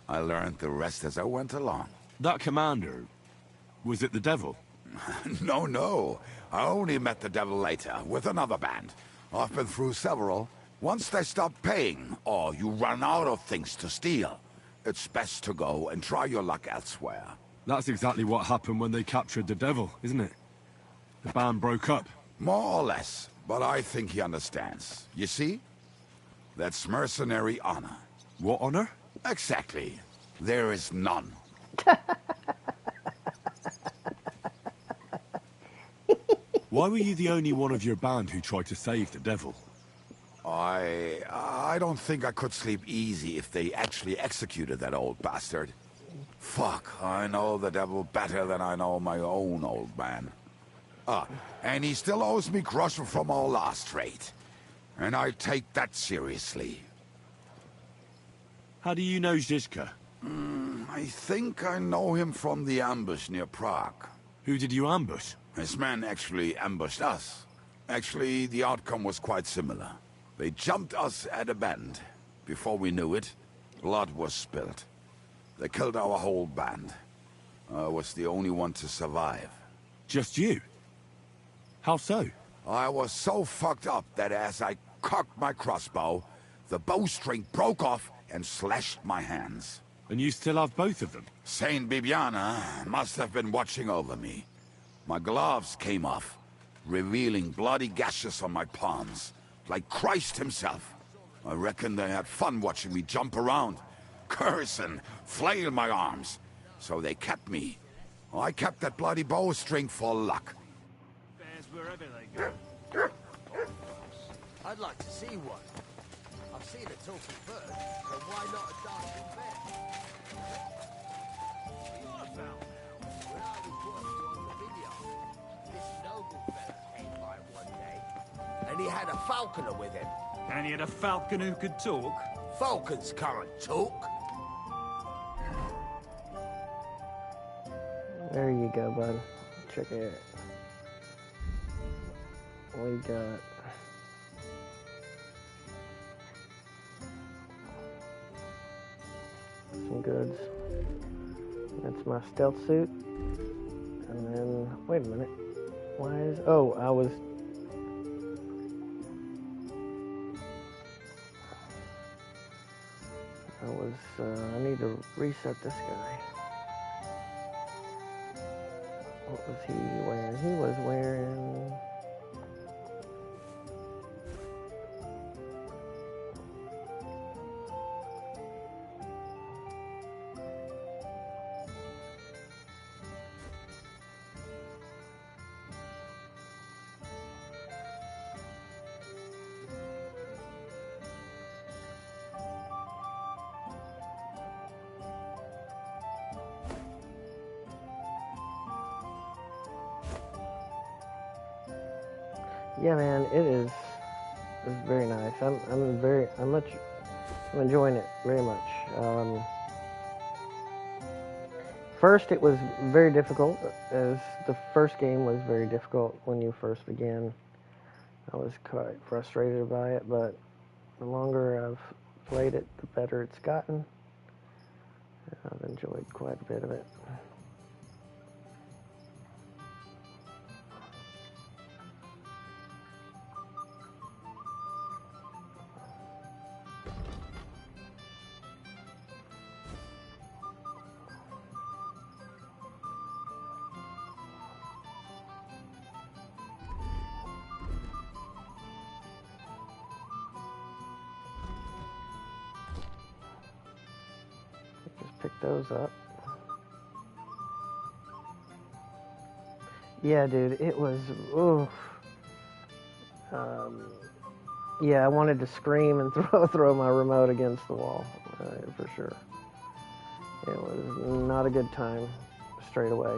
I learned the rest as I went along. That commander, was it the devil? No. I only met the devil later, with another band. I've been through several. Once they stop paying, or you run out of things to steal, it's best to go and try your luck elsewhere. That's exactly what happened when they captured the devil, isn't it? The band broke up. More or less, but I think he understands. You see? That's mercenary honor. What honor? Exactly. There is none. Why were you the only one of your band who tried to save the devil? I don't think I could sleep easy if they actually executed that old bastard. Fuck, I know the devil better than I know my own old man. And he still owes me groschen from our last trade. And I take that seriously. How do you know Zizka? I think I know him from the ambush near Prague. Who did you ambush? His men actually ambushed us. Actually, the outcome was quite similar. They jumped us at a bend. Before we knew it, blood was spilled. They killed our whole band. I was the only one to survive. Just you? How so? I was so fucked up that as I cocked my crossbow, the bowstring broke off and slashed my hands. And you still have both of them? Saint Bibiana must have been watching over me. My gloves came off, revealing bloody gashes on my palms, like Christ himself. I reckon they had fun watching me jump around, curse and flail my arms. So they kept me. I kept that bloody bowstring for luck. Bears wherever they go. I'd like to see one. I've seen a talking bird, so why not a dancing bear? When I was working on the vineyard, this noble fella came by one day, and he had a falconer with him. And he had a falcon who could talk? Falcons can't talk. There you go, bud. Check it. We got some goods. That's my stealth suit. And then, wait a minute. Why is, I need to reset this guy. What was he wearing? He was wearing... Yeah, man, it's very nice. I'm enjoying it very much. First, it was very difficult, as the first game was very difficult when you first began. I was quite frustrated by it, but the longer I've played it, the better it's gotten. I've enjoyed quite a bit of it. Just pick those up. Yeah, dude, it was, oof. Yeah, I wanted to scream and throw my remote against the wall, for sure. It was not a good time straight away.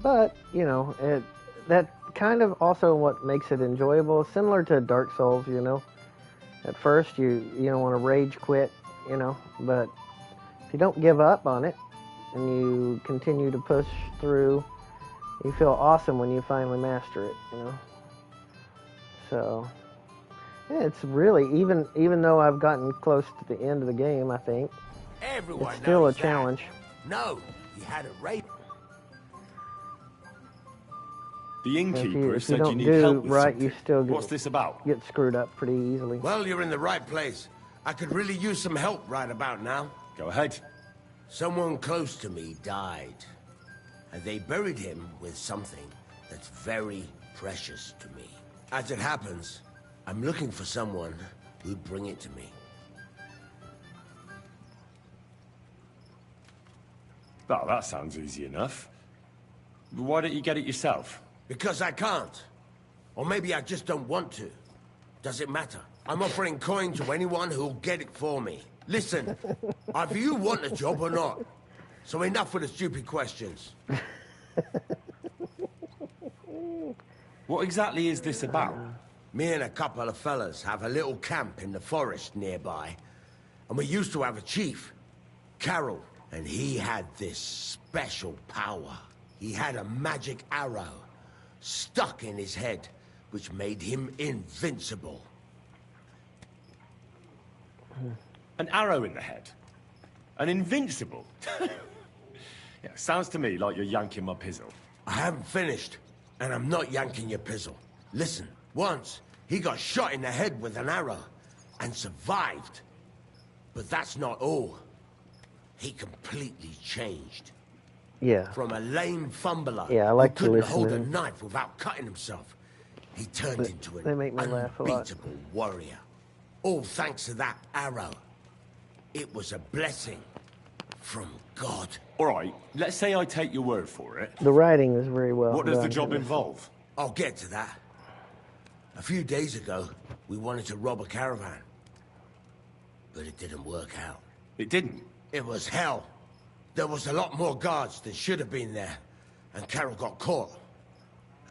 But, you know, that kind of also what makes it enjoyable, similar to Dark Souls, you know. At first, you don't want to rage quit, you know, but if you don't give up on it and you continue to push through, you feel awesome when you finally master it, you know. So, yeah, it's really, even though I've gotten close to the end of the game, I think, Everyone it's still a knows that. challenge. No, he had a rape. The innkeeper If said you you don't need do help with right, something. you still What's this about? get screwed up pretty easily. Well, you're in the right place. I could really use some help right about now. Go ahead. Someone close to me died, and they buried him with something that's very precious to me. As it happens, I'm looking for someone who'd bring it to me. Well, that sounds easy enough. Why don't you get it yourself? Because I can't. Or maybe I just don't want to. Does it matter? I'm offering coin to anyone who'll get it for me. Listen, either you want the job or not. So enough with the stupid questions. What exactly is this about? Me and a couple of fellas have a little camp in the forest nearby. And we used to have a chief, Carol, and he had this special power. He had a magic arrow stuck in his head, which made him invincible. An arrow in the head? An invincible? Yeah, sounds to me like you're yanking my pizzle. I haven't finished, and I'm not yanking your pizzle. Listen, once, he got shot in the head with an arrow, and survived. But that's not all. He completely changed. Yeah. From a lame fumbler Yeah, I like who to couldn't listen hold to a them. knife without cutting himself, he turned into They an make me laugh a lot. unbeatable warrior. All thanks to that arrow. It was a blessing from God. All right, let's say I take your word for it. The writing is very well What does the done. job involve? I'll get to that. A few days ago, we wanted to rob a caravan. But it didn't work out. It didn't? It was hell. There was a lot more guards than should have been there. And Carol got caught.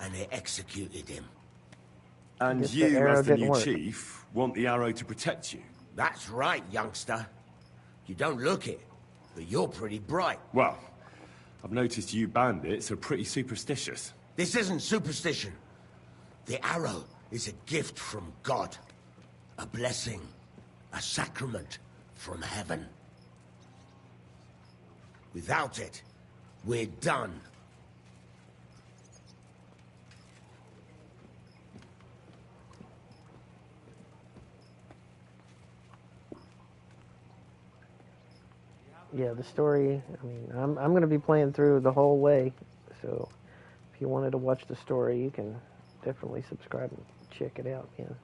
And they executed him. And guess the you, arrow as the didn't new work. chief, want the arrow to protect you? That's right, youngster. You don't look it, but you're pretty bright. Well, I've noticed you bandits are pretty superstitious. This isn't superstition. The arrow is a gift from God. A blessing. A sacrament from heaven. Without it, we're done. Yeah, the story, I mean, I'm going to be playing through the whole way, so if you wanted to watch the story, you can definitely subscribe and check it out, man.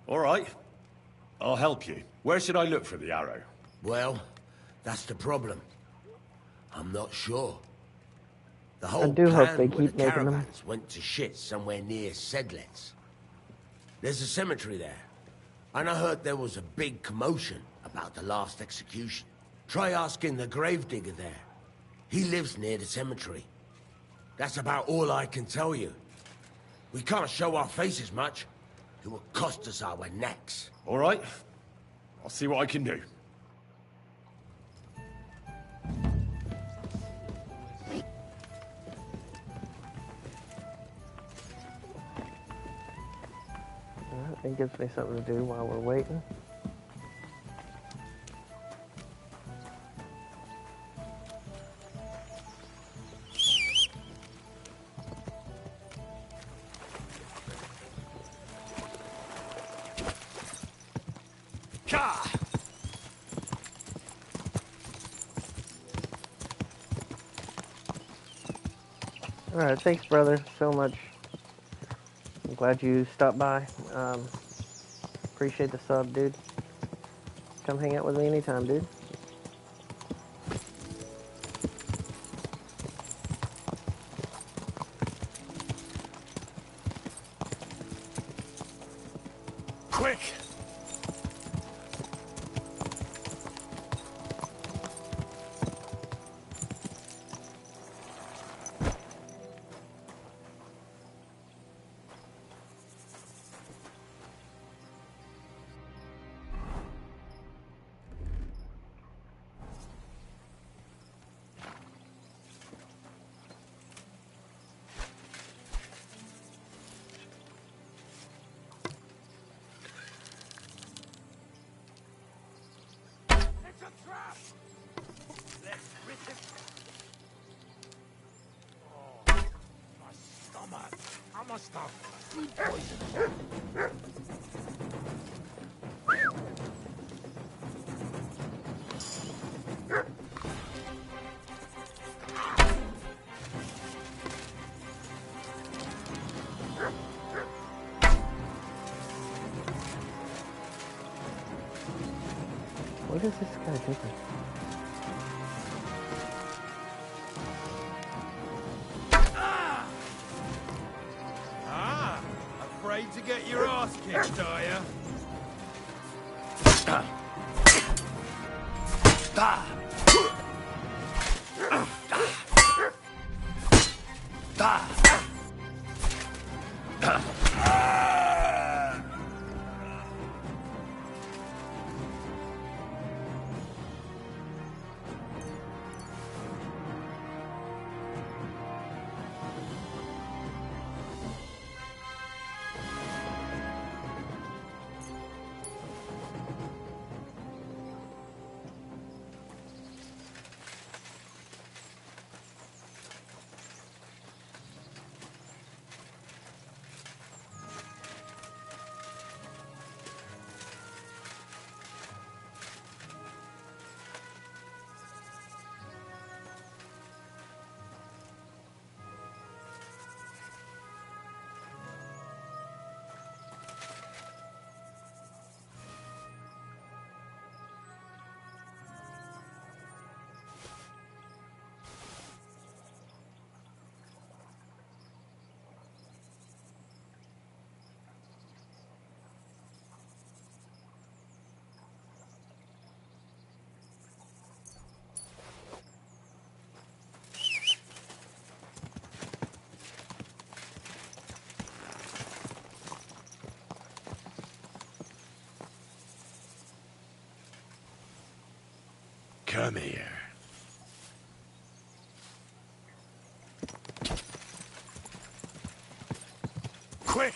All right. I'll help you. Where should I look for the arrow? Well, that's the problem. I'm not sure. The whole I do hope plan they with keep the making them. caravans went to shit somewhere near Sckalitz. There's a cemetery there, and I heard there was a big commotion about the last execution. Try asking the gravedigger there. He lives near the cemetery. That's about all I can tell you. We can't show our faces much. It will cost us our necks. All right. I'll see what I can do. It gives me something to do while we're waiting. Alright, thanks brother, so much. I'm glad you stopped by. Appreciate the sub, dude. Come hang out with me anytime, dude. Quick! I must have food poisoning. What is this guy doing? Afraid to get your ass kicked, are ya? Come here. Quick!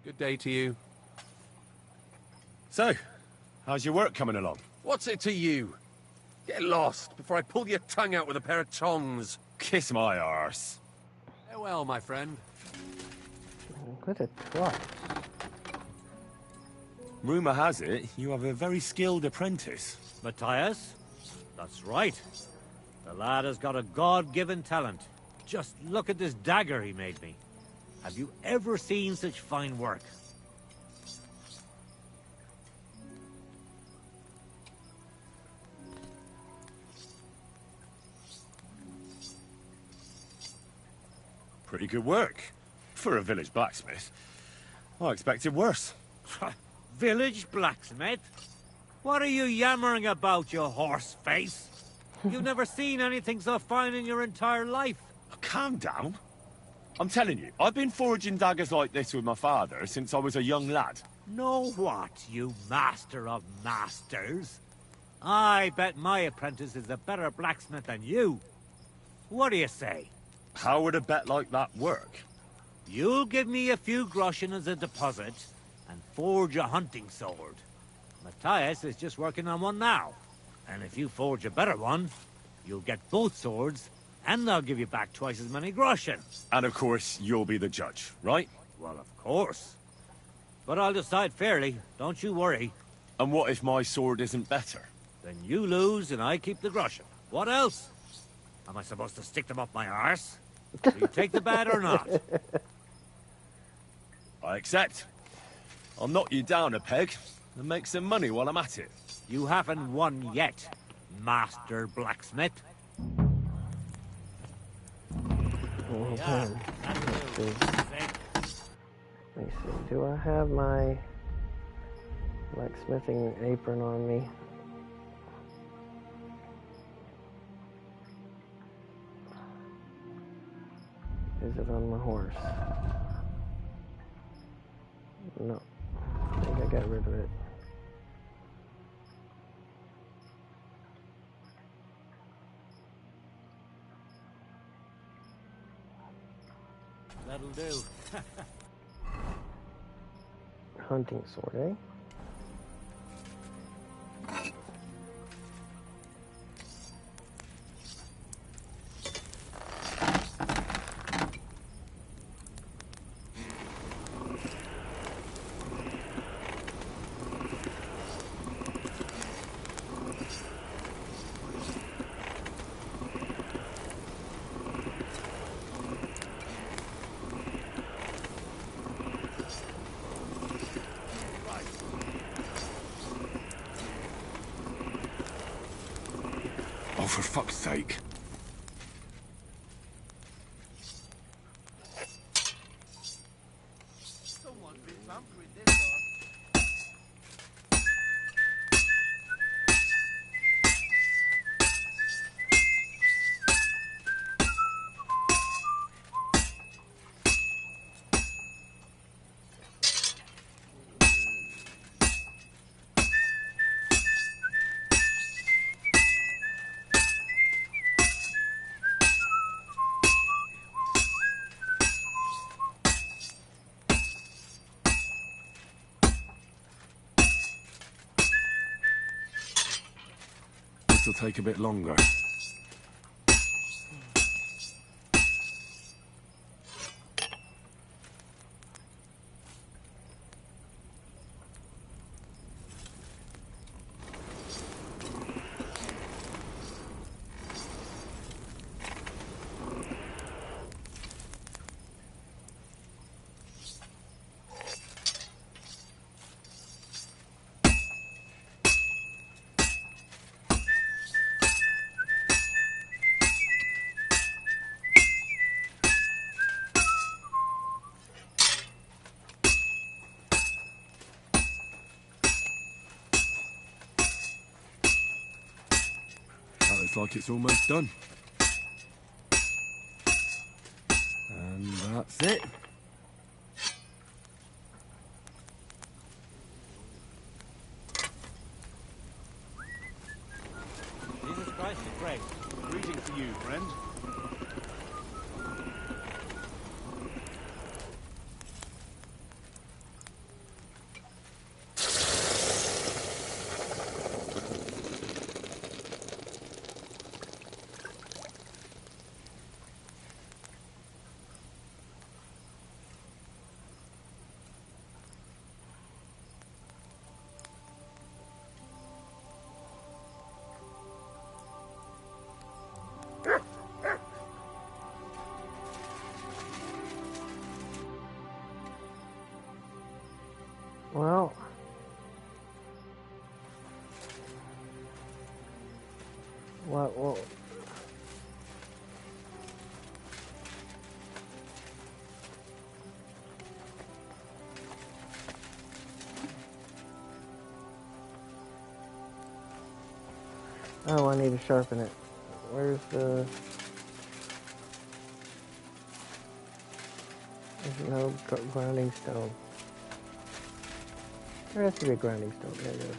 Good day to you. So, how's your work coming along? What's it to you? Get lost before I pull your tongue out with a pair of tongs. Kiss my arse. Farewell, my friend. What a twat. Rumour has it, you have a very skilled apprentice. Matthias? That's right. The lad has got a God-given talent. Just look at this dagger he made me. Have you ever seen such fine work? Pretty good work. For a village blacksmith. I expected worse. Village blacksmith? What are you yammering about, you horse face? You've never seen anything so fine in your entire life. Calm down. I'm telling you, I've been forging daggers like this with my father since I was a young lad. Know what, you master of masters? I bet my apprentice is a better blacksmith than you. What do you say? How would a bet like that work? You'll give me a few groschen as a deposit and forge a hunting sword. Matthias is just working on one now. And if you forge a better one, you'll get both swords and I'll give you back twice as many groschen. And of course, you'll be the judge, right? Well, of course. But I'll decide fairly, don't you worry. And what if my sword isn't better? Then you lose and I keep the groschen. What else? Am I supposed to stick them up my arse? Do you take the bet or not? I accept. I'll knock you down a peg and make some money while I'm at it. You haven't won yet, Master Blacksmith. Let's see. Do I have my blacksmithing apron on me? Is it on my horse? No. I think I got rid of it. That'll do. Hunting sword, eh? Oh, for fuck's sake. Someone's been bumpering this off. This'll take a bit longer. Looks like it's almost done. And that's it. Jesus Christ is great. Greeting to you, friend. Oh, I need to sharpen it. Where's the... There's no grinding stone. There has to be a grinding stone. There it is.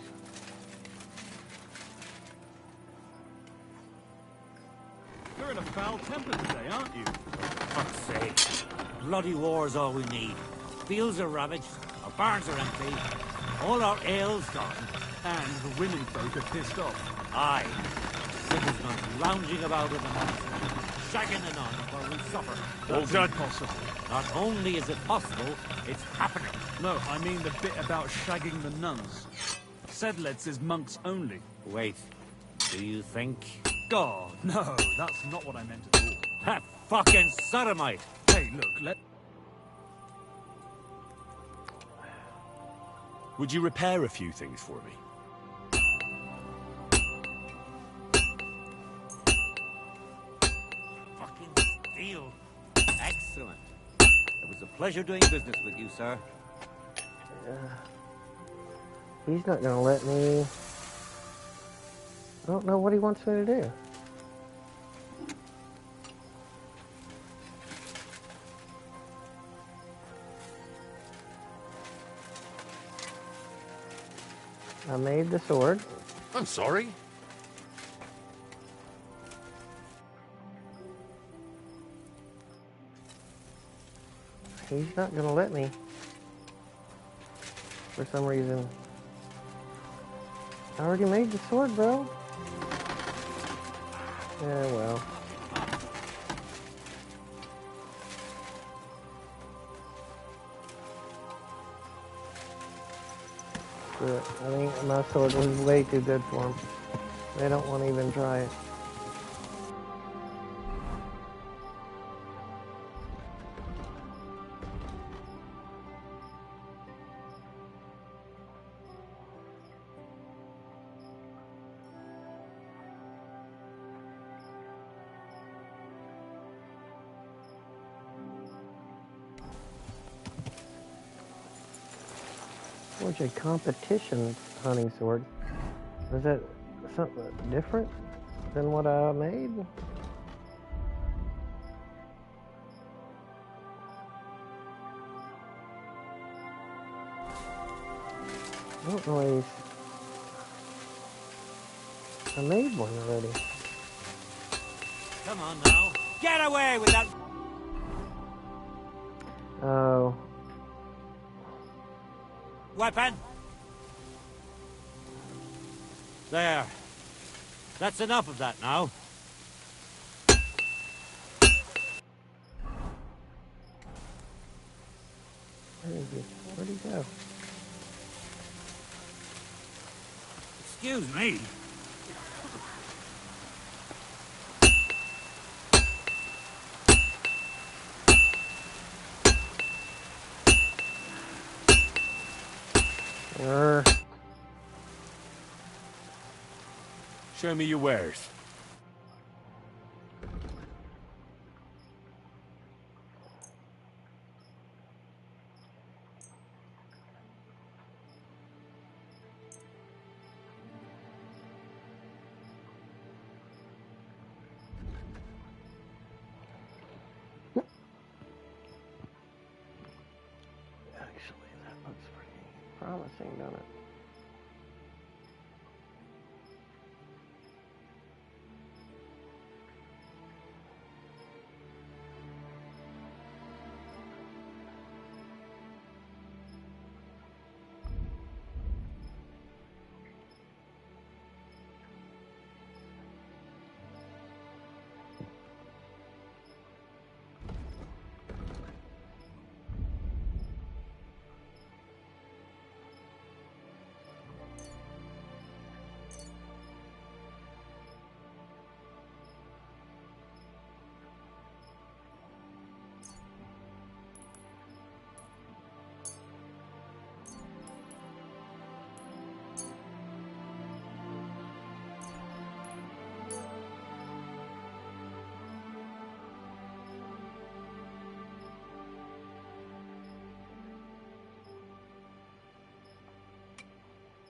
You're in a foul temper today, aren't you? For fuck's sake. Bloody war's all we need. Fields are ravaged, our barns are empty, all our ale's gone. And the women folk are pissed off. Aye. Sigismund's lounging about with the nuns, shagging the nuns while we suffer. That's impossible. Not only is it possible, it's happening. No, I mean the bit about shagging the nuns. Sckalitz is monks only. Wait, do you think? God, no, that's not what I meant at all. That fucking sodomite! Hey, look, Would you repair a few things for me? Fucking steel. Excellent. It was a pleasure doing business with you, sir. He's not gonna let me... I don't know what he wants me to do. I made the sword. I'm sorry. He's not gonna let me. For some reason. I already made the sword, bro. Yeah, well. But I think my sword was way too good for him. They don't want to even try it. Forge a competition hunting sword. Is that something different than what I made? I don't know. I made one already. Come on now. Get away with that! Oh. Weapon! There. That's enough of that now. Where'd he go? Excuse me. Show me your wares. Actually, that looks pretty promising, doesn't it?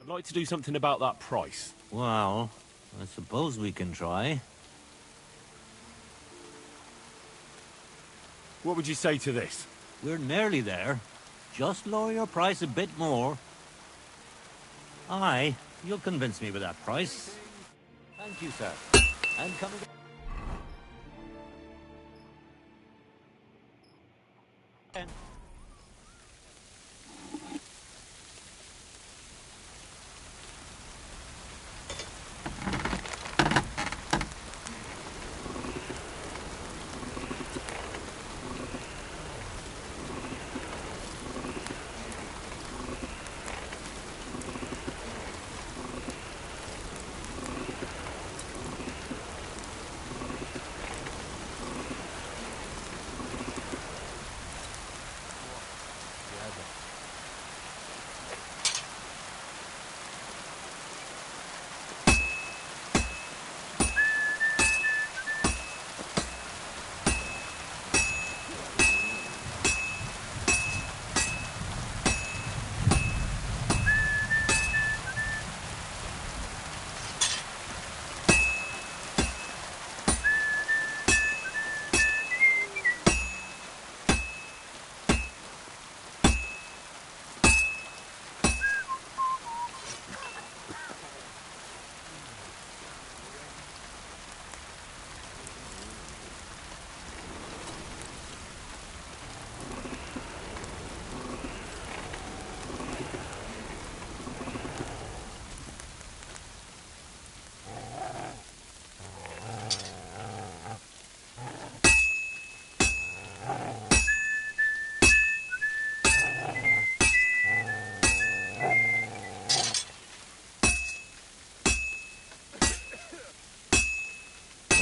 I'd like to do something about that price. Well, I suppose we can try. What would you say to this? We're nearly there. Just lower your price a bit more. Aye, you'll convince me with that price. Thank you, sir. And come again.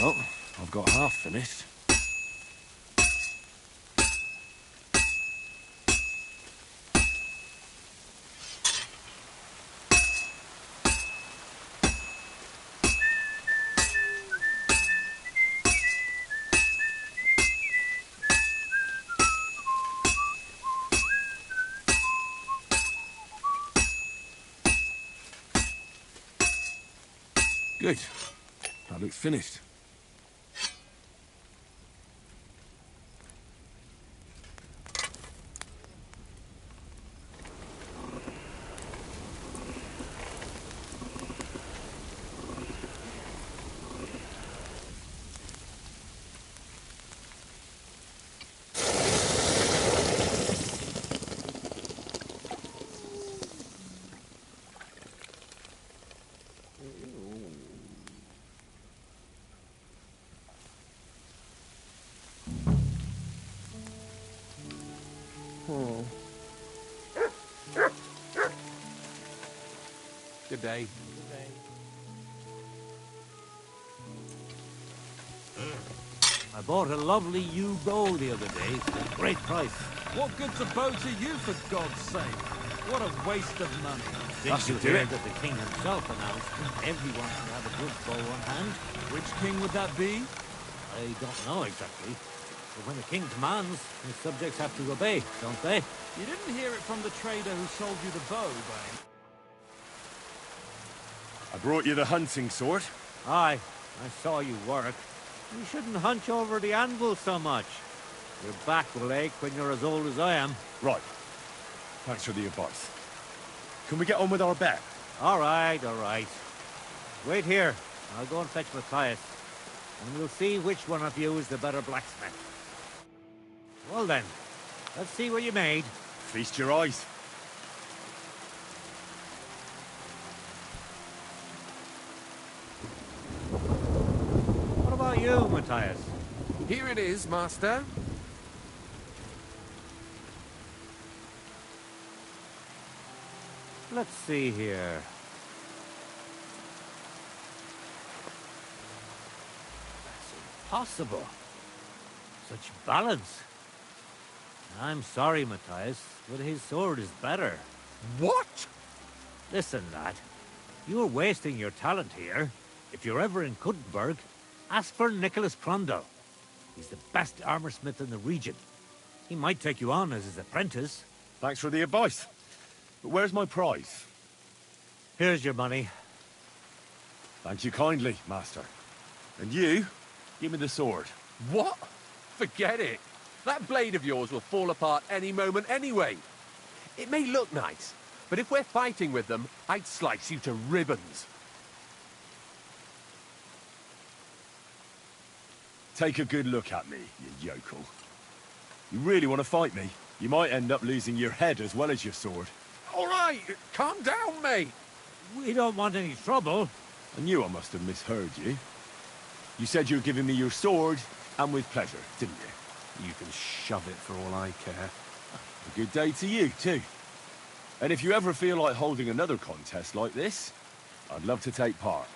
Well, I've got half finished. Good. That looks finished. Good day. I bought a lovely yew bow the other day. It's a great price. What good's a bow to you, for God's sake? What a waste of money. Didn't you hear that the king himself announced that everyone should have a good bow on hand? Which king would that be? I don't know exactly. But when the king commands, his subjects have to obey, don't they? You didn't hear it from the trader who sold you the bow, Bane. I brought you the hunting sword. Aye, I saw you work. You shouldn't hunch over the anvil so much. Your back will ache when you're as old as I am. Right. Thanks for the advice. Can we get on with our bet? All right, all right. Wait here. I'll go and fetch Matthias. And we'll see which one of you is the better blacksmith. Well then, let's see what you made. Feast your eyes. What about you, Matthias? Here it is, master. Let's see here. That's impossible. Such balance. I'm sorry, Matthias, but his sword is better. What? Listen, lad. You're wasting your talent here. If you're ever in Kuttenberg, ask for Nicholas Crondell. He's the best armorsmith in the region. He might take you on as his apprentice. Thanks for the advice. But where's my prize? Here's your money. Thank you kindly, Master. And you, give me the sword. What? Forget it. That blade of yours will fall apart any moment anyway. It may look nice, but if we're fighting with them, I'd slice you to ribbons. Take a good look at me, you yokel. You really want to fight me? You might end up losing your head as well as your sword. All right, calm down, mate. We don't want any trouble. I knew I must have misheard you. You said you were giving me your sword, and with pleasure, didn't you? You can shove it for all I care. A good day to you, too. And if you ever feel like holding another contest like this, I'd love to take part.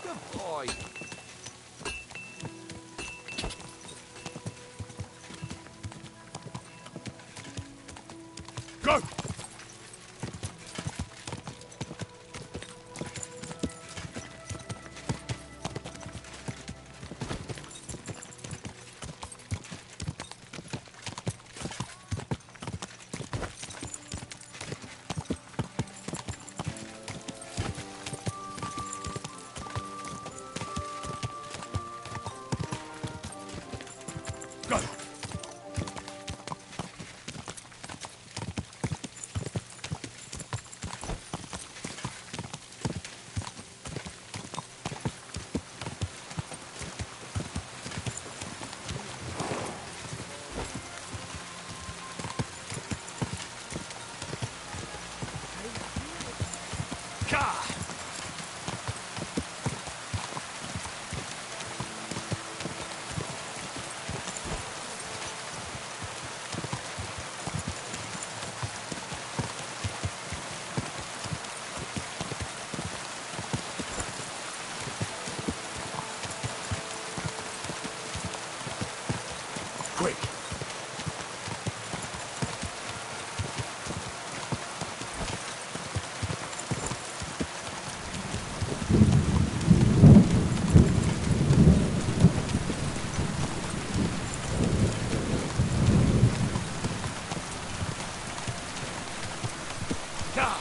Good boy. Go! Go! Quick! Go!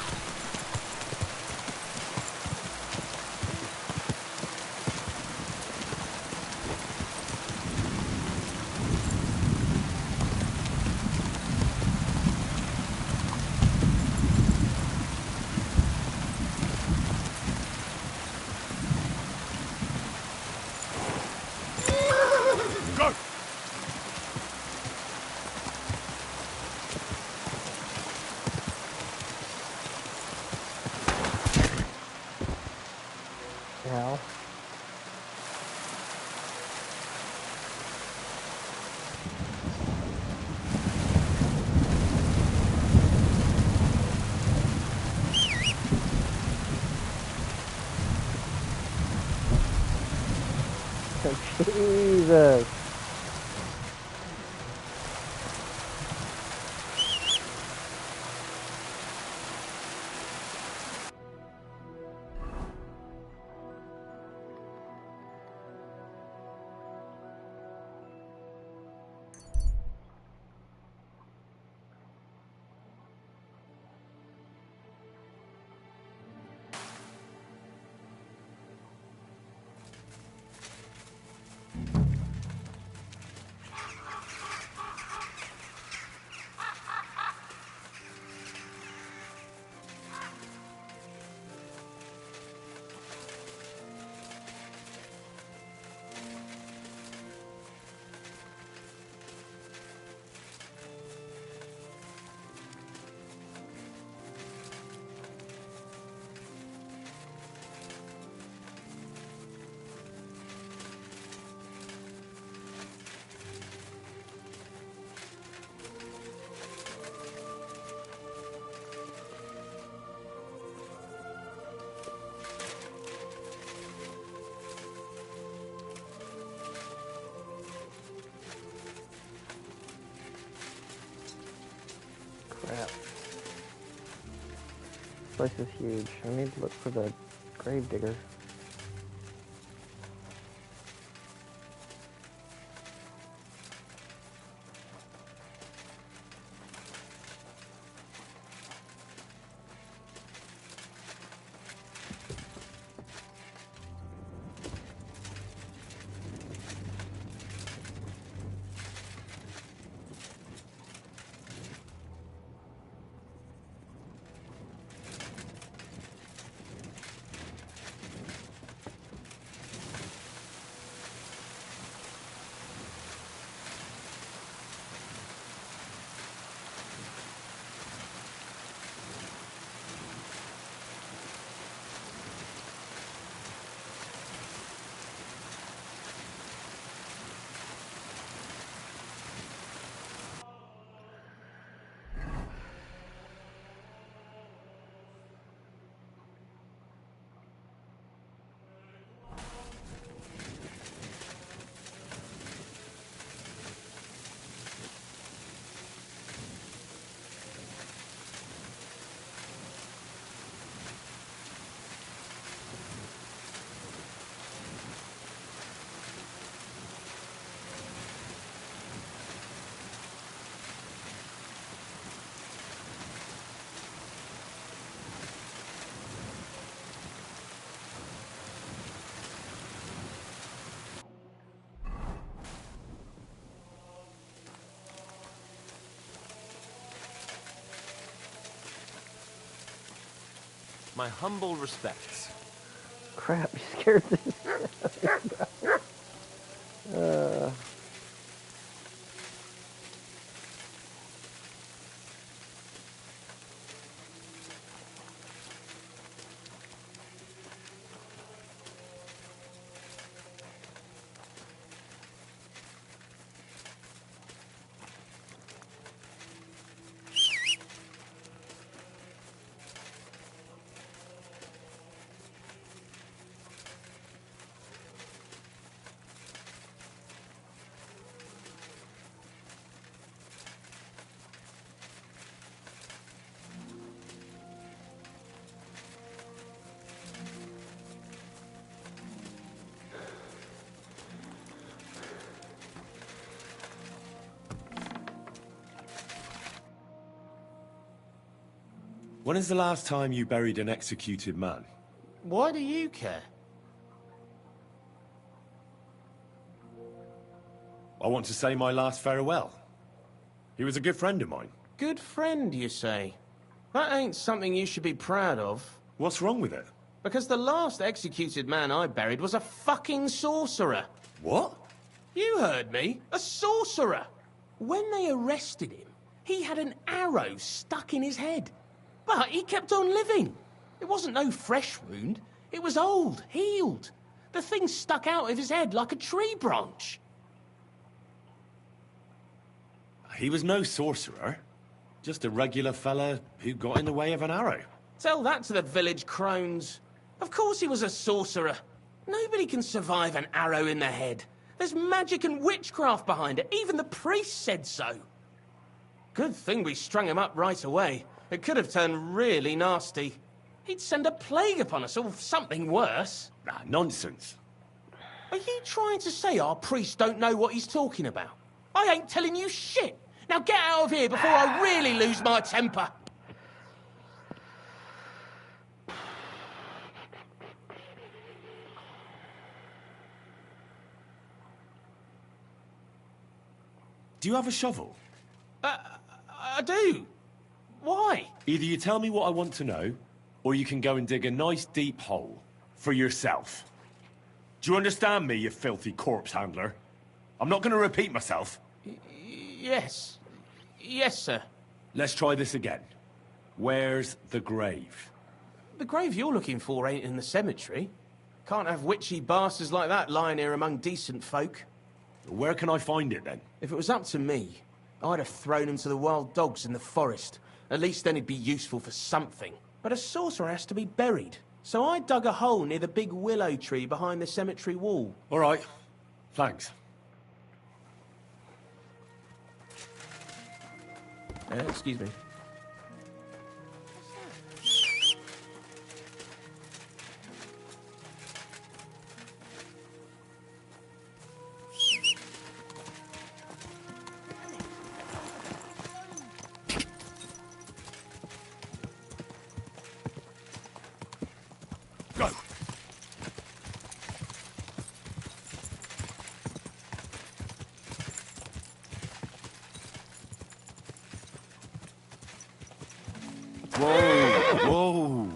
Now, Jesus. Crap. This place is huge. I need to look for the gravedigger. My humble respects. Crap, you scared this. When is the last time you buried an executed man? Why do you care? I want to say my last farewell. He was a good friend of mine. Good friend, you say? That ain't something you should be proud of. What's wrong with it? Because the last executed man I buried was a fucking sorcerer. What? You heard me. A sorcerer. When they arrested him, he had an arrow stuck in his head. But he kept on living. It wasn't no fresh wound. It was old, healed. The thing stuck out of his head like a tree branch. He was no sorcerer. Just a regular fella who got in the way of an arrow. Tell that to the village crones. Of course he was a sorcerer. Nobody can survive an arrow in the head. There's magic and witchcraft behind it. Even the priest said so. Good thing we strung him up right away. It could have turned really nasty. He'd send a plague upon us or something worse. Ah, nonsense. Are you trying to say our priest don't know what he's talking about? I ain't telling you shit. Now get out of here before I really lose my temper. Do you have a shovel? I do. Why? Either you tell me what I want to know, or you can go and dig a nice deep hole for yourself. Do you understand me, you filthy corpse handler? I'm not going to repeat myself. Yes. Yes, sir. Let's try this again. Where's the grave? The grave you're looking for ain't in the cemetery. Can't have witchy bastards like that lying here among decent folk. Where can I find it, then? If it was up to me, I'd have thrown him to the wild dogs in the forest. At least then he'd be useful for something. But a sorcerer has to be buried. So I dug a hole near the big willow tree behind the cemetery wall. All right. Thanks. Excuse me. Whoa! Whoa!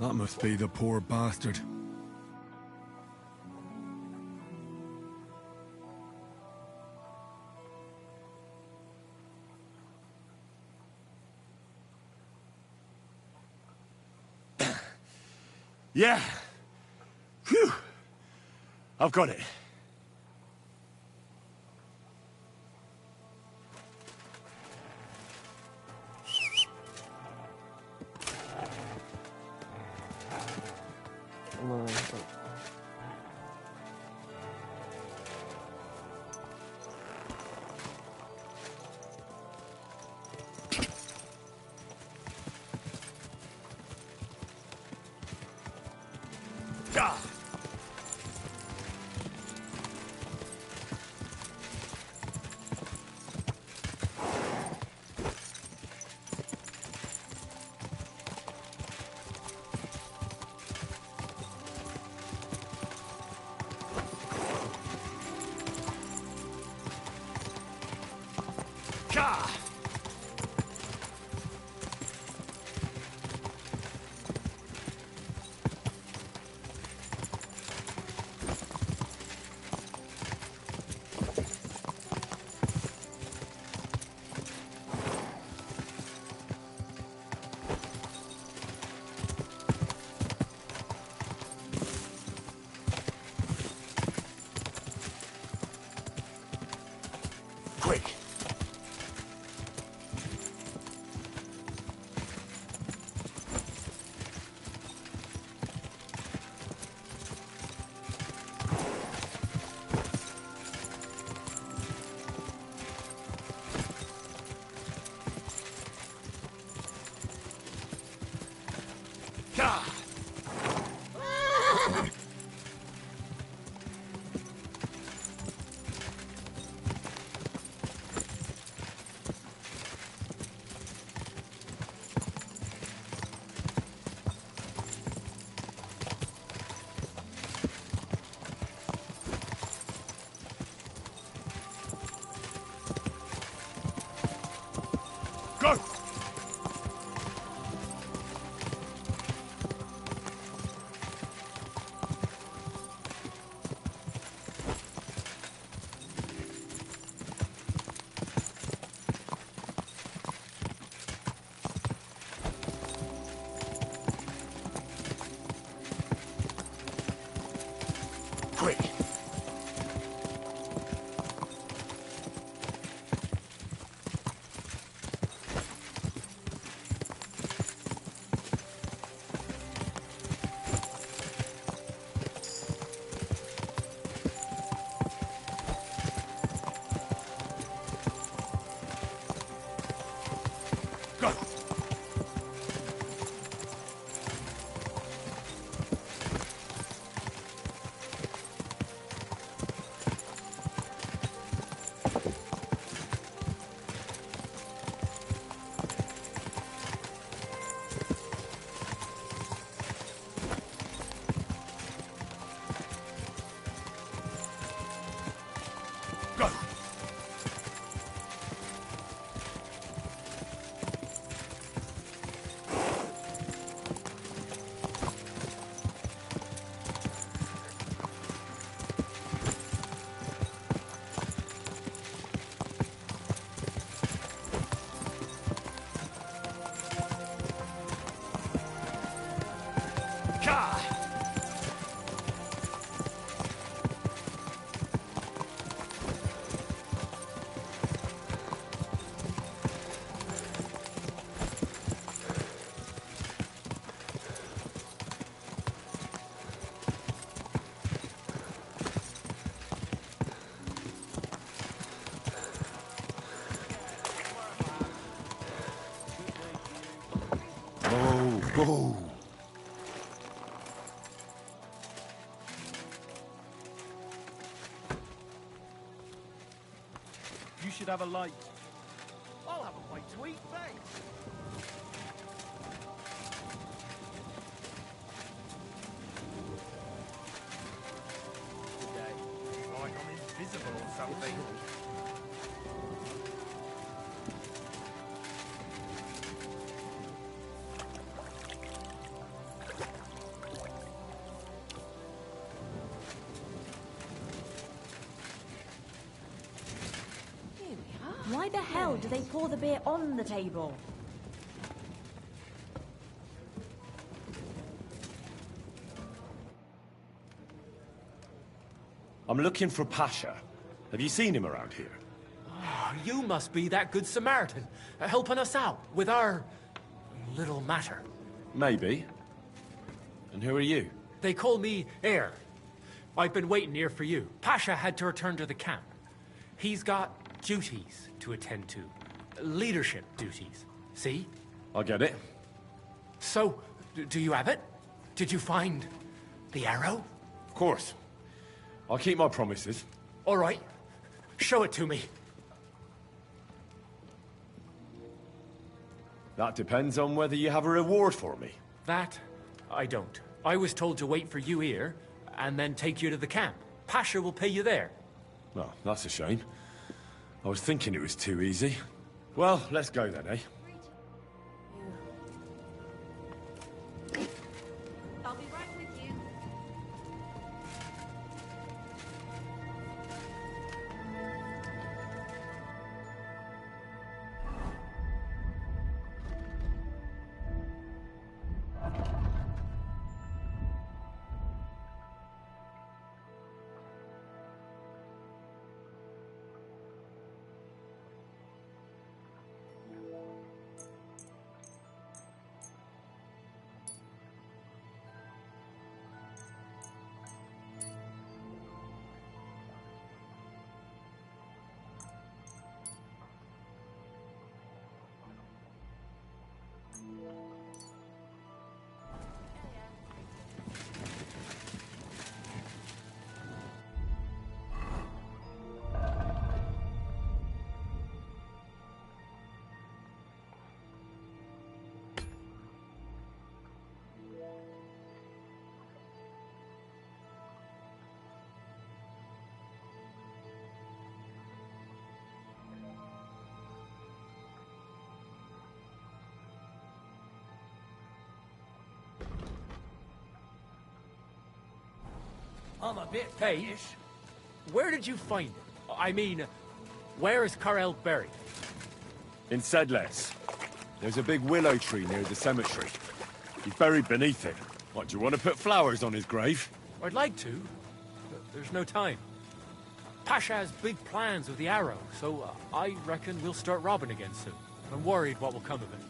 That must be the poor bastard. Yeah! Phew! I've got it. Quick! Go! Quick! Go! Go! Whoa! You should have a light. I'll have a bite to eat, thanks. something. Why the hell do they pour the beer on the table? I'm looking for Pasha. Have you seen him around here? Oh, you must be that good Samaritan, helping us out with our little matter. Maybe. And who are you? They call me Heir. I've been waiting here for you. Pasha had to return to the camp. He's got duties to attend to. Leadership duties. See? I get it. So, do you have it? Did you find the arrow? Of course. I'll keep my promises. All right. Show it to me. That depends on whether you have a reward for me. That, I don't. I was told to wait for you here, and then take you to the camp. Pasha will pay you there. Well, that's a shame. I was thinking it was too easy. Well, let's go then, eh? I'll be right with you. I'm a bit peckish. Where did you find it? I mean, where is Karel buried? In Sedles. There's a big willow tree near the cemetery. He's buried beneath it. What, do you want to put flowers on his grave? I'd like to, but there's no time. Pasha has big plans with the arrow, so I reckon we'll start robbing again soon. I'm worried what will come of it.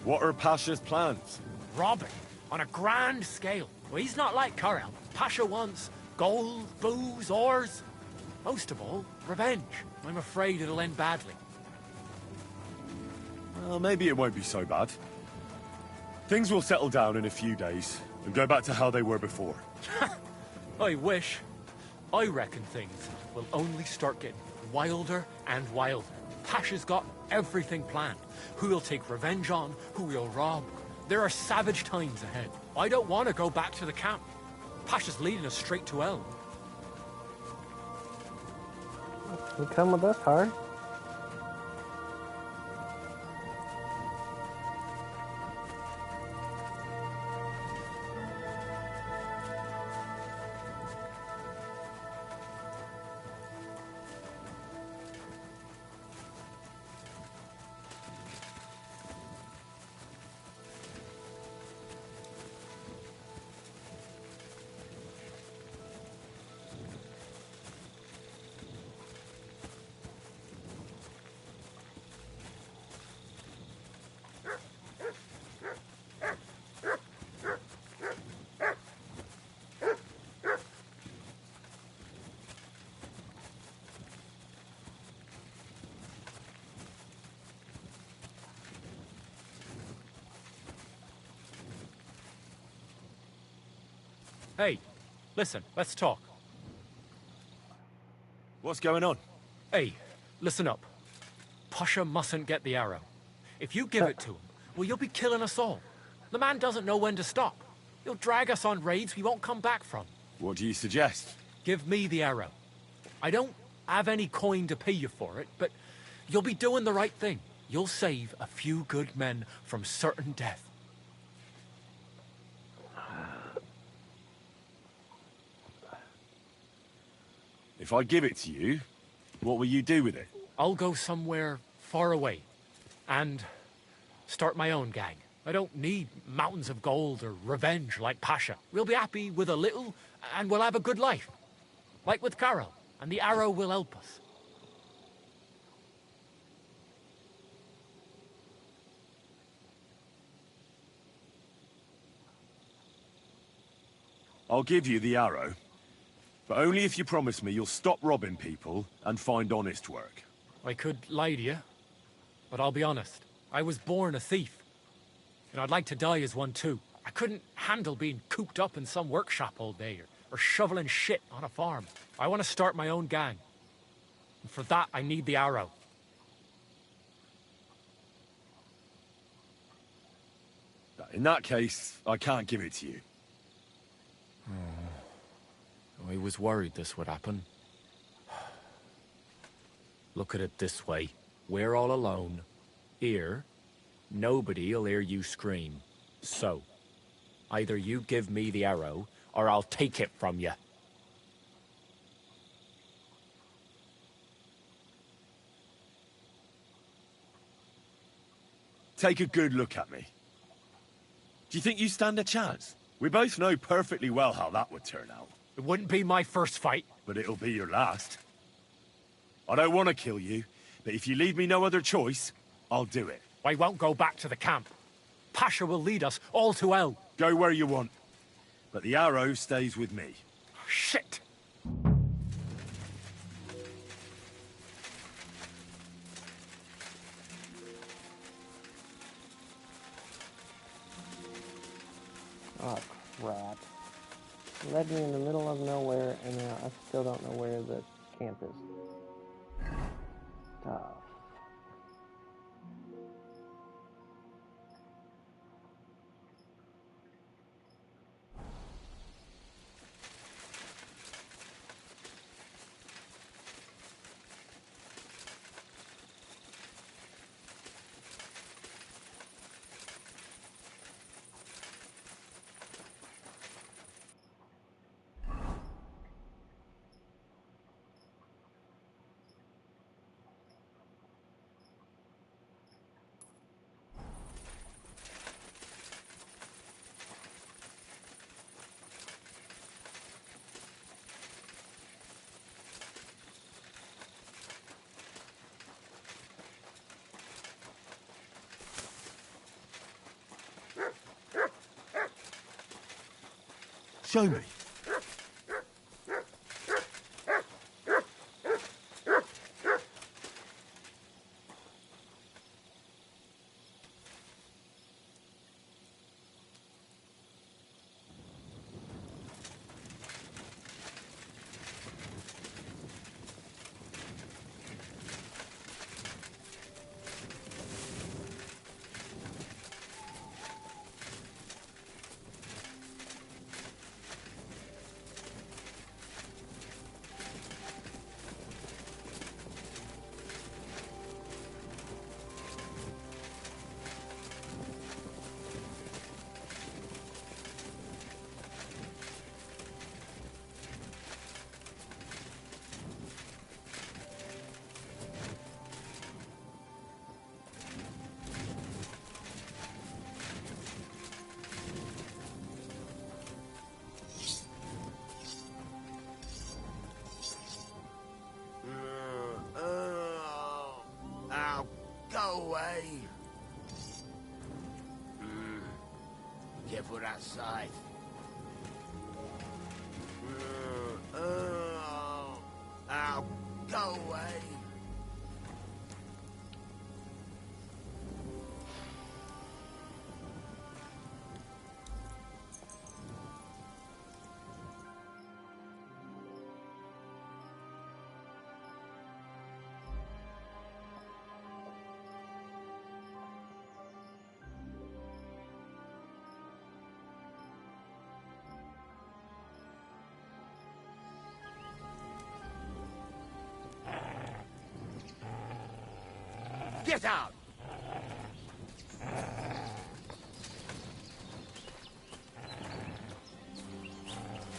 What are Pasha's plans? Robbing? On a grand scale. Well, he's not like Karel. Pasha wants gold, booze, ores. Most of all, revenge. I'm afraid it'll end badly. Well, maybe it won't be so bad. Things will settle down in a few days and go back to how they were before. I wish. I reckon things will only start getting wilder and wilder. Pasha's got everything planned. Who he'll take revenge on, who he'll rob. There are savage times ahead. I don't want to go back to the camp. Pasha's leading us straight to hell. You come with us, Hard? Hey, listen, let's talk. What's going on? Hey, listen up. Pasha mustn't get the arrow. If you give it to him, well, you'll be killing us all. The man doesn't know when to stop. He'll drag us on raids we won't come back from. What do you suggest? Give me the arrow. I don't have any coin to pay you for it, but you'll be doing the right thing. You'll save a few good men from certain death. If I give it to you, what will you do with it? I'll go somewhere far away and start my own gang. I don't need mountains of gold or revenge like Pasha. We'll be happy with a little and we'll have a good life. Like with Carol, and the arrow will help us. I'll give you the arrow, but only if you promise me you'll stop robbing people and find honest work. I could lie to you, but I'll be honest. I was born a thief, and I'd like to die as one too. I couldn't handle being cooped up in some workshop all day, or shoveling shit on a farm. I want to start my own gang, and for that I need the arrow. In that case, I can't give it to you. I was worried this would happen. Look at it this way. We're all alone. Here, nobody'll hear you scream. So, either you give me the arrow, or I'll take it from you. Take a good look at me. Do you think you stand a chance? We both know perfectly well how that would turn out. It wouldn't be my first fight. But it'll be your last. I don't want to kill you, but if you leave me no other choice, I'll do it. I won't go back to the camp. Pasha will lead us all to hell. Go where you want. But the arrow stays with me. Shit! Oh, crap. It led me in the middle of nowhere, and now I still don't know where the camp is. Tough. Show me. Go away. Careful that scythe. Go away. Get out!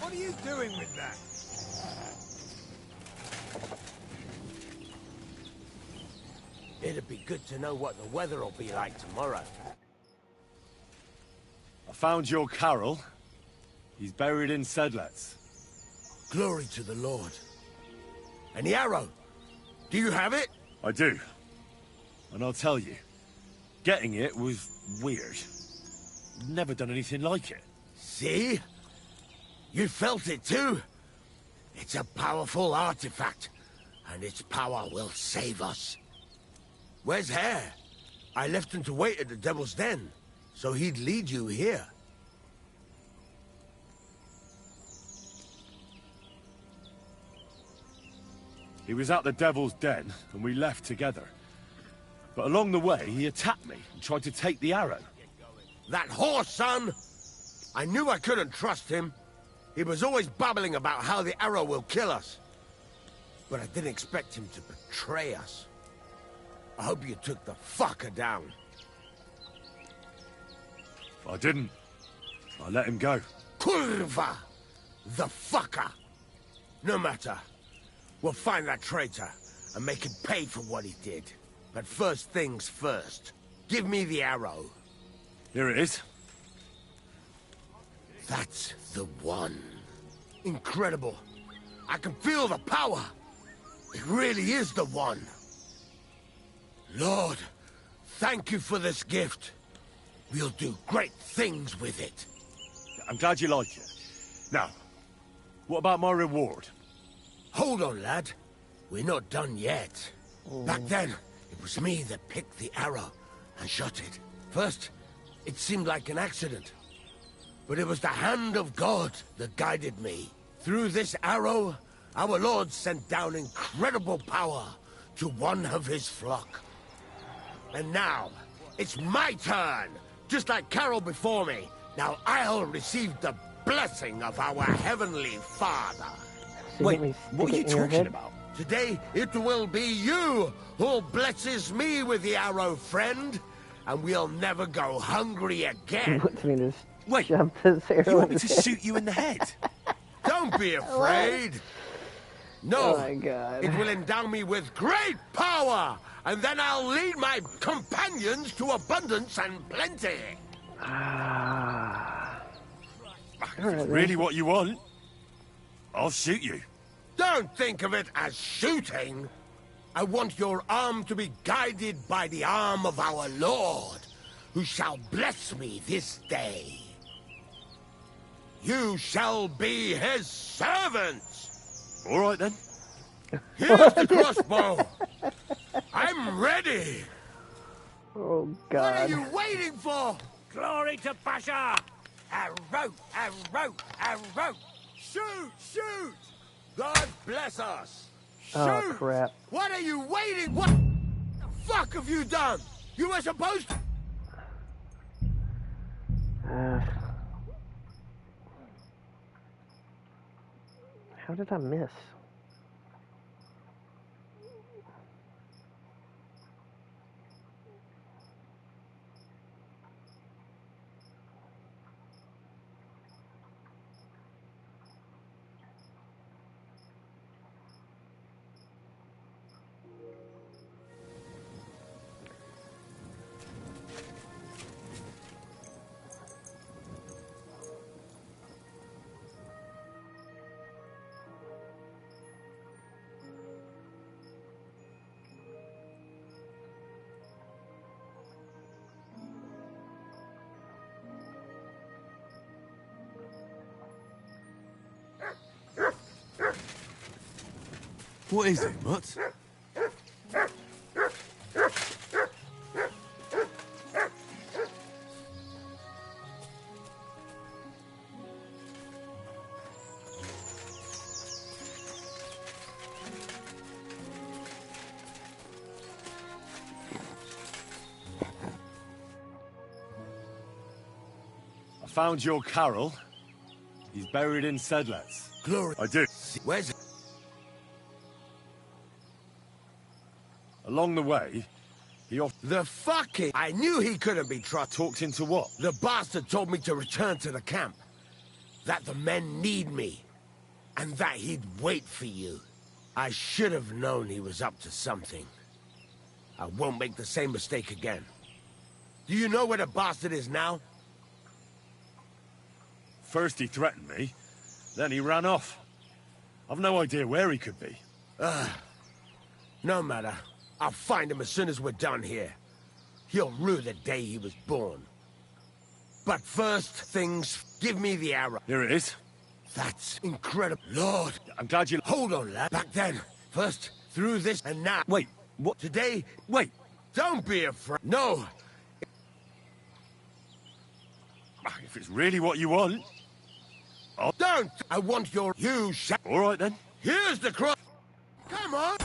What are you doing with that? It'd be good to know what the weather will be like tomorrow. I found your Carol. He's buried in Sckalitz. Glory to the Lord. And the arrow? Do you have it? I do. And I'll tell you, getting it was weird. Never done anything like it. See? You felt it too? It's a powerful artifact, and its power will save us. Where's Hare? I left him to wait at the Devil's Den, so he'd lead you here. He was at the Devil's Den, and we left together. But along the way, he attacked me and tried to take the arrow. That horse, son! I knew I couldn't trust him. He was always babbling about how the arrow will kill us. But I didn't expect him to betray us. I hope you took the fucker down. I didn't. I let him go. Kurva! The fucker! No matter. We'll find that traitor and make him pay for what he did. But first things first. Give me the arrow. Here it is. That's the one. Incredible. I can feel the power. It really is the one. Lord, thank you for this gift. We'll do great things with it. I'm glad you like it. Now, what about my reward? Hold on, lad. We're not done yet. Back then, it was me that picked the arrow and shot it. First, it seemed like an accident. But it was the hand of God that guided me. Through this arrow, our Lord sent down incredible power to one of his flock. And now, it's my turn! Just like Carol before me. Now I'll receive the blessing of our Heavenly Father. Wait, what are you talking about? Today, it will be you who blesses me with the arrow, friend. And we'll never go hungry again. Wait, you want me to shoot you in the head? Don't be afraid. No, Oh my God. it will endow me with great power, and then I'll lead my companions to abundance and plenty. Really what you want? I'll shoot you. Don't think of it as shooting. I want your arm to be guided by the arm of our Lord, who shall bless me this day. You shall be his servants. All right, then. Here's the crossbow. I'm ready. Oh, What are God. you waiting for? Glory to Basha! Arrow, arrow, arrow. Shoot, shoot. God bless us. Shoot. Oh, crap. What are you waiting? What the fuck have you done? You were supposed to... How did I miss? What is it, Mutt? I found your Carol. He's buried in Sckalitz. Glory. I do. Where's it? Along the way, The fucking... I knew he couldn't be trusted. Talked into what? The bastard told me to return to the camp. That the men need me. And that he'd wait for you. I should have known he was up to something. I won't make the same mistake again. Do you know where the bastard is now? First he threatened me, then he ran off. I've no idea where he could be. No matter. I'll find him as soon as we're done here. He'll rue the day he was born. But first things, give me the arrow. Here it is. That's incredible. Lord, I'm glad you... Hold on, lad. Back then. First, through this, and now. Wait, what? Today... Wait. Don't be afraid. No. If it's really what you want... Don't! I want your... You shall... All right, then. Here's the cross. Come on!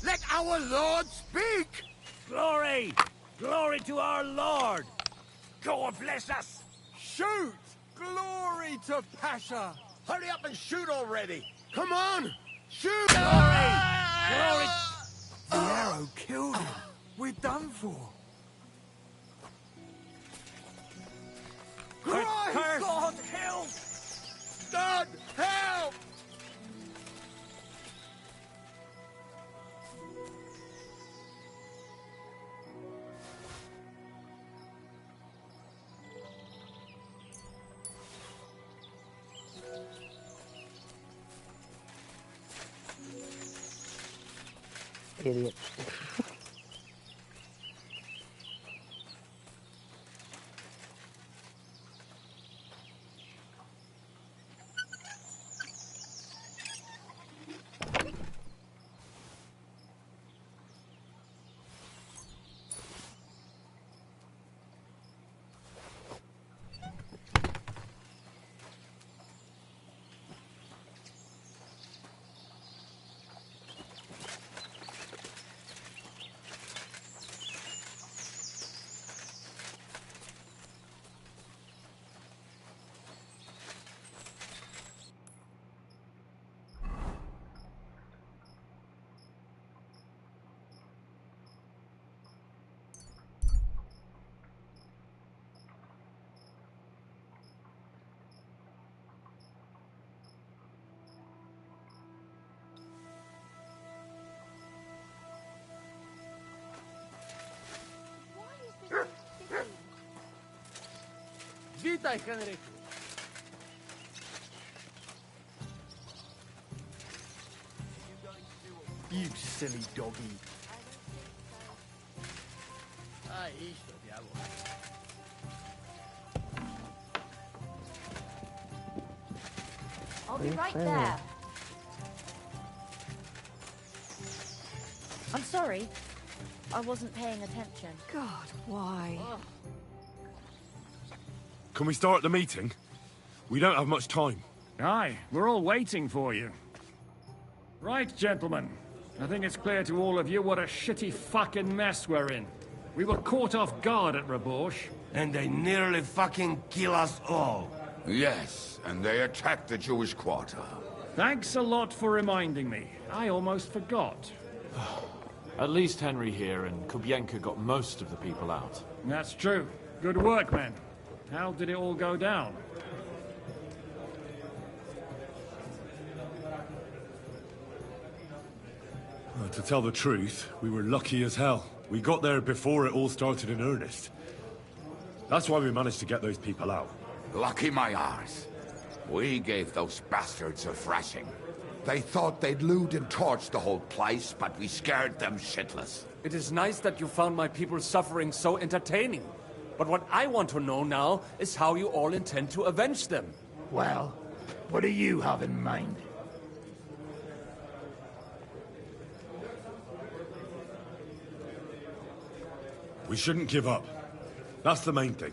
Let our Lord speak! Glory! Glory to our Lord! God bless us! Shoot! Glory to Pasha! Hurry up and shoot already! Come on! Shoot! Glory! Glory! The arrow killed him. We're done for. Christ! God, help! God, help! Idiot. Witaj, Henryku. You silly doggy. Ahí está, diablo. I'll be right there. I'm sorry. I wasn't paying attention. God, why? Can we start the meeting? We don't have much time. Aye, we're all waiting for you. Right, gentlemen. I think it's clear to all of you what a shitty fucking mess we're in. We were caught off guard at Rabosh. And they nearly fucking kill us all. Yes, and they attacked the Jewish quarter. Thanks a lot for reminding me. I almost forgot. At least Henry here and Kubienka got most of the people out. That's true. Good work, men. How did it all go down? To tell the truth, we were lucky as hell. We got there before it all started in earnest. That's why we managed to get those people out. Lucky my arse. We gave those bastards a thrashing. They thought they'd loot and torch the whole place, but we scared them shitless. It is nice that you found my people's suffering so entertaining. But what I want to know now is how you all intend to avenge them. Well, what do you have in mind? We shouldn't give up. That's the main thing.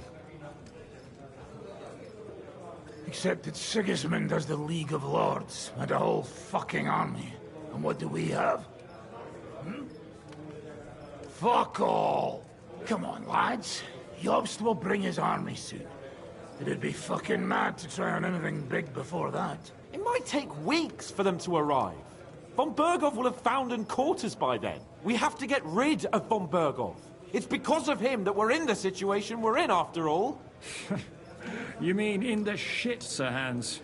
Except that Sigismund has the League of Lords and a whole fucking army. And what do we have? Fuck all! Come on, lads. Jobst will bring his army soon. It'd be fucking mad to try on anything big before that. It might take weeks for them to arrive. Von Berghoff will have found and caught us by then. We have to get rid of Von Berghoff. It's because of him that we're in the situation we're in, after all. You mean in the shit, Sir Hans?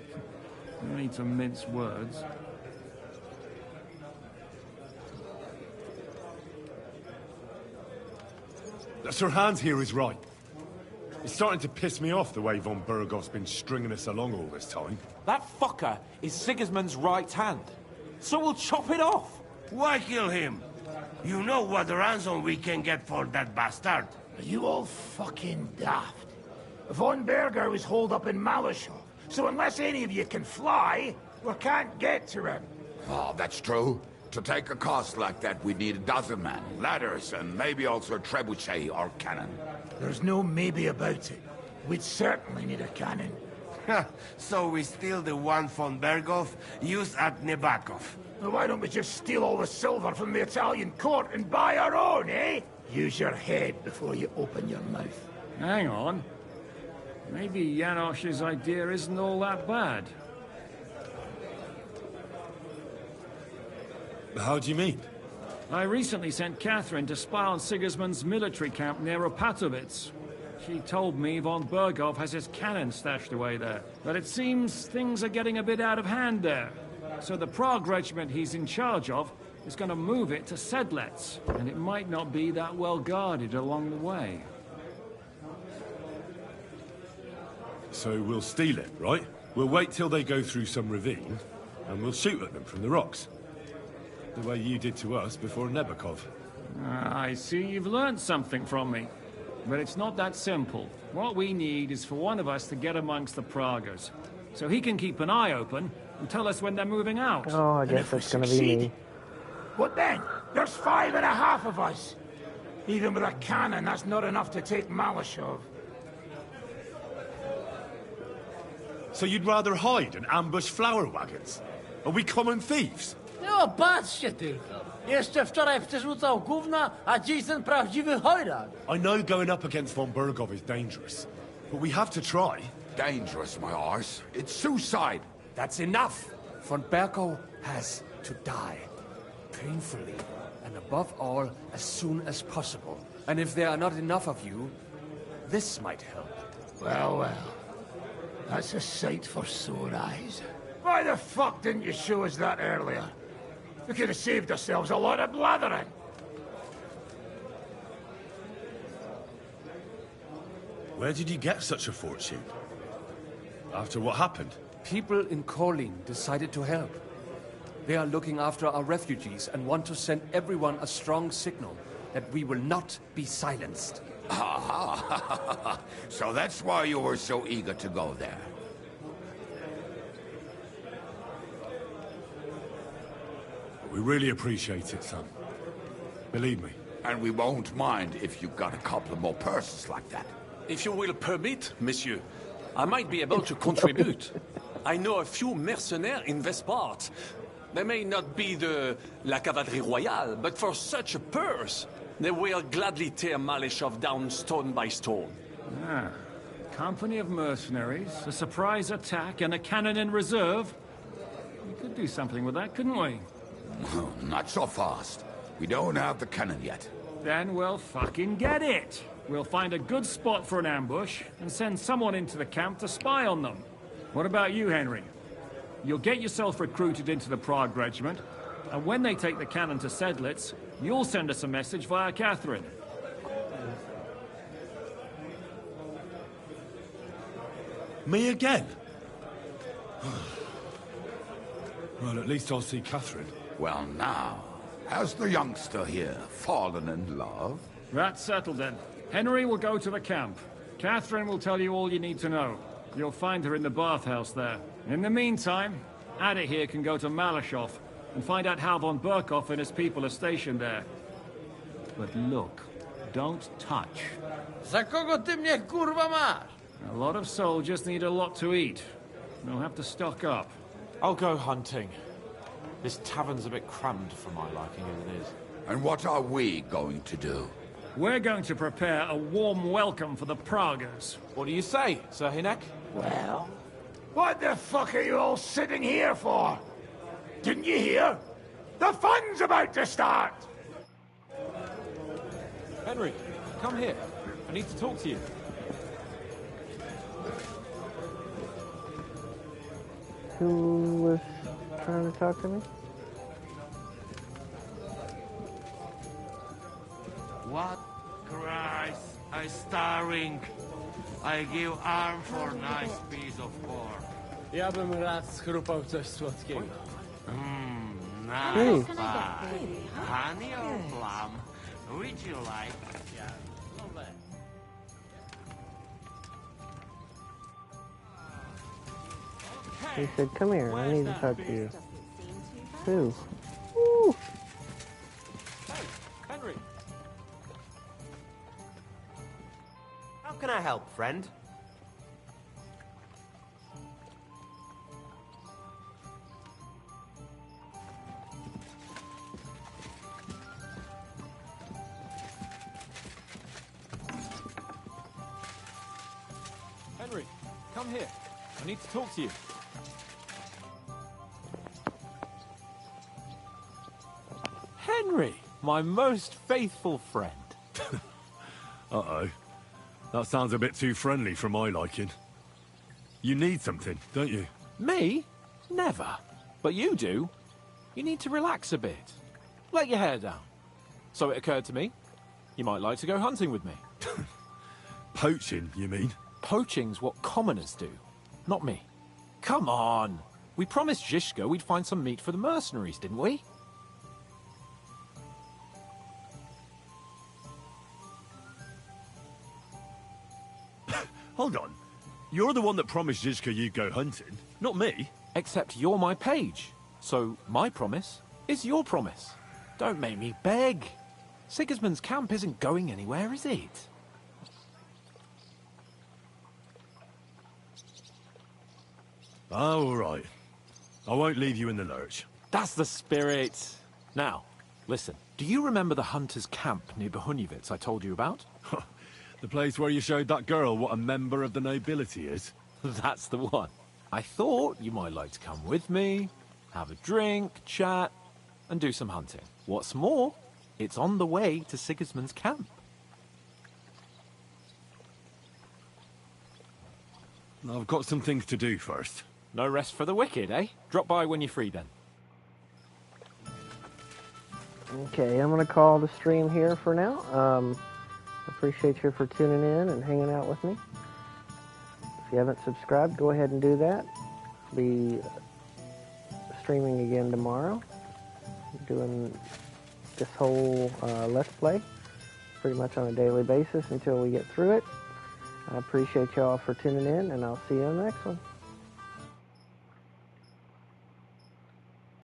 No need to mince words. Sir Hans here is right. It's starting to piss me off the way Von Berghoff's been stringing us along all this time. That fucker is Sigismund's right hand. So we'll chop it off. Why kill him? You know what ransom we can get for that bastard. Are you all fucking daft? Von Berger was holed up in Malishov, so unless any of you can fly, we can't get to him. Oh, that's true. To take a cost like that, we'd need a dozen men, ladders, and maybe also a trebuchet or cannon. There's no maybe about it. We'd certainly need a cannon. So we steal the one von Berghoff used at Nebakov. Well, why don't we just steal all the silver from the Italian court and buy our own, eh? Use your head before you open your mouth. Hang on. Maybe Janosch's idea isn't all that bad. How do you mean? I recently sent Catherine to spy on Sigismund's military camp near Opatovitz. She told me Von Berghoff has his cannon stashed away there. But it seems things are getting a bit out of hand there. So the Prague regiment he's in charge of is going to move it to Sedlec, and it might not be that well guarded along the way. So we'll steal it, right? We'll wait till they go through some ravine, and we'll shoot at them from the rocks. The way you did to us before Nebakov. I see you've learned something from me. But it's not that simple. What we need is for one of us to get amongst the Praguers, so he can keep an eye open and tell us when they're moving out. Oh, I guess that's gonna be me. What then? There's 5.5 of us. Even with a cannon, that's not enough to take Malishov. So you'd rather hide and ambush flower wagons? Are we common thieves? No, patrzcie tylko. Jeszcze wczoraj przerzucał gówna, a dziś ten prawdziwy chojrak. I know going up against Von Berghoff is dangerous, but we have to try. Dangerous, my arse. It's suicide. That's enough! Von Berghoff has to die. Painfully, and above all, as soon as possible. And if there are not enough of you, this might help. Well, well. That's a sight for sore eyes. Why the fuck didn't you show us that earlier? We could have saved ourselves a lot of blathering. Where did you get such a fortune? After what happened? People in Kolin decided to help. They are looking after our refugees and want to send everyone a strong signal that we will not be silenced. So that's why you were so eager to go there. We really appreciate it, son. Believe me. And we won't mind if you got a couple more purses like that. If you will permit, monsieur, I might be able to contribute. I know a few mercenaires in this part. They may not be la cavalerie royale, but for such a purse, they will gladly tear Malishov down stone by stone. Ah, company of mercenaries, a surprise attack, and a cannon in reserve. We could do something with that, couldn't we? Not so fast. We don't have the cannon yet. Then we'll fucking get it. We'll find a good spot for an ambush and send someone into the camp to spy on them. What about you, Henry? You'll get yourself recruited into the Prague regiment, and when they take the cannon to Sedlec, you'll send us a message via Catherine. Me again? Well, at least I'll see Catherine. Well, now, has the youngster here fallen in love? That's settled then. Henry will go to the camp. Catherine will tell you all you need to know. You'll find her in the bathhouse there. In the meantime, Ada here can go to Malishov and find out how Von Berghoff and his people are stationed there. But look, don't touch. Za kogo ty mnie kurwa masz? A lot of soldiers need a lot to eat. They'll have to stock up. I'll go hunting. This tavern's a bit crammed for my liking as it is. And what are we going to do? We're going to prepare a warm welcome for the Pragas. What do you say, Sir Hinek? Well, what the fuck are you all sitting here for? Didn't you hear? The fun's about to start! Henry, come here. I need to talk to you. Who was trying to talk to me? What? Christ, I starving. I give arm for nice piece of pork. Ja bym rád schrupał coś słodkiego. Nice pie. Honey or plum? Which you like? He said, come here, I need to talk to you. Who? Woo! Hey, Henry. How can I help, friend? Henry, come here. I need to talk to you. Henry, my most faithful friend. Uh-oh. That sounds a bit too friendly for my liking. You need something, don't you? Me? Never. But you do. You need to relax a bit. Let your hair down. So it occurred to me, you might like to go hunting with me. Poaching, you mean? Poaching's what commoners do, not me. Come on. We promised Zizka we'd find some meat for the mercenaries, didn't we? Hold on. You're the one that promised Zizka you'd go hunting, not me. Except you're my page. So my promise is your promise. Don't make me beg. Sigismund's camp isn't going anywhere, is it? Oh, all right. I won't leave you in the lurch. That's the spirit. Now, listen. Do you remember the hunter's camp near Bohuniewicz I told you about? The place where you showed that girl what a member of the nobility is? That's the one. I thought you might like to come with me, have a drink, chat, and do some hunting. What's more, it's on the way to Sigismund's camp. I've got some things to do first. No rest for the wicked, eh? Drop by when you're free, then. Okay, I'm going to call the stream here for now. Appreciate you for tuning in and hanging out with me. If you haven't subscribed, go ahead and do that. I'll be streaming again tomorrow. Doing this whole Let's Play pretty much on a daily basis until we get through it. I appreciate y'all for tuning in, and I'll see you on the next one.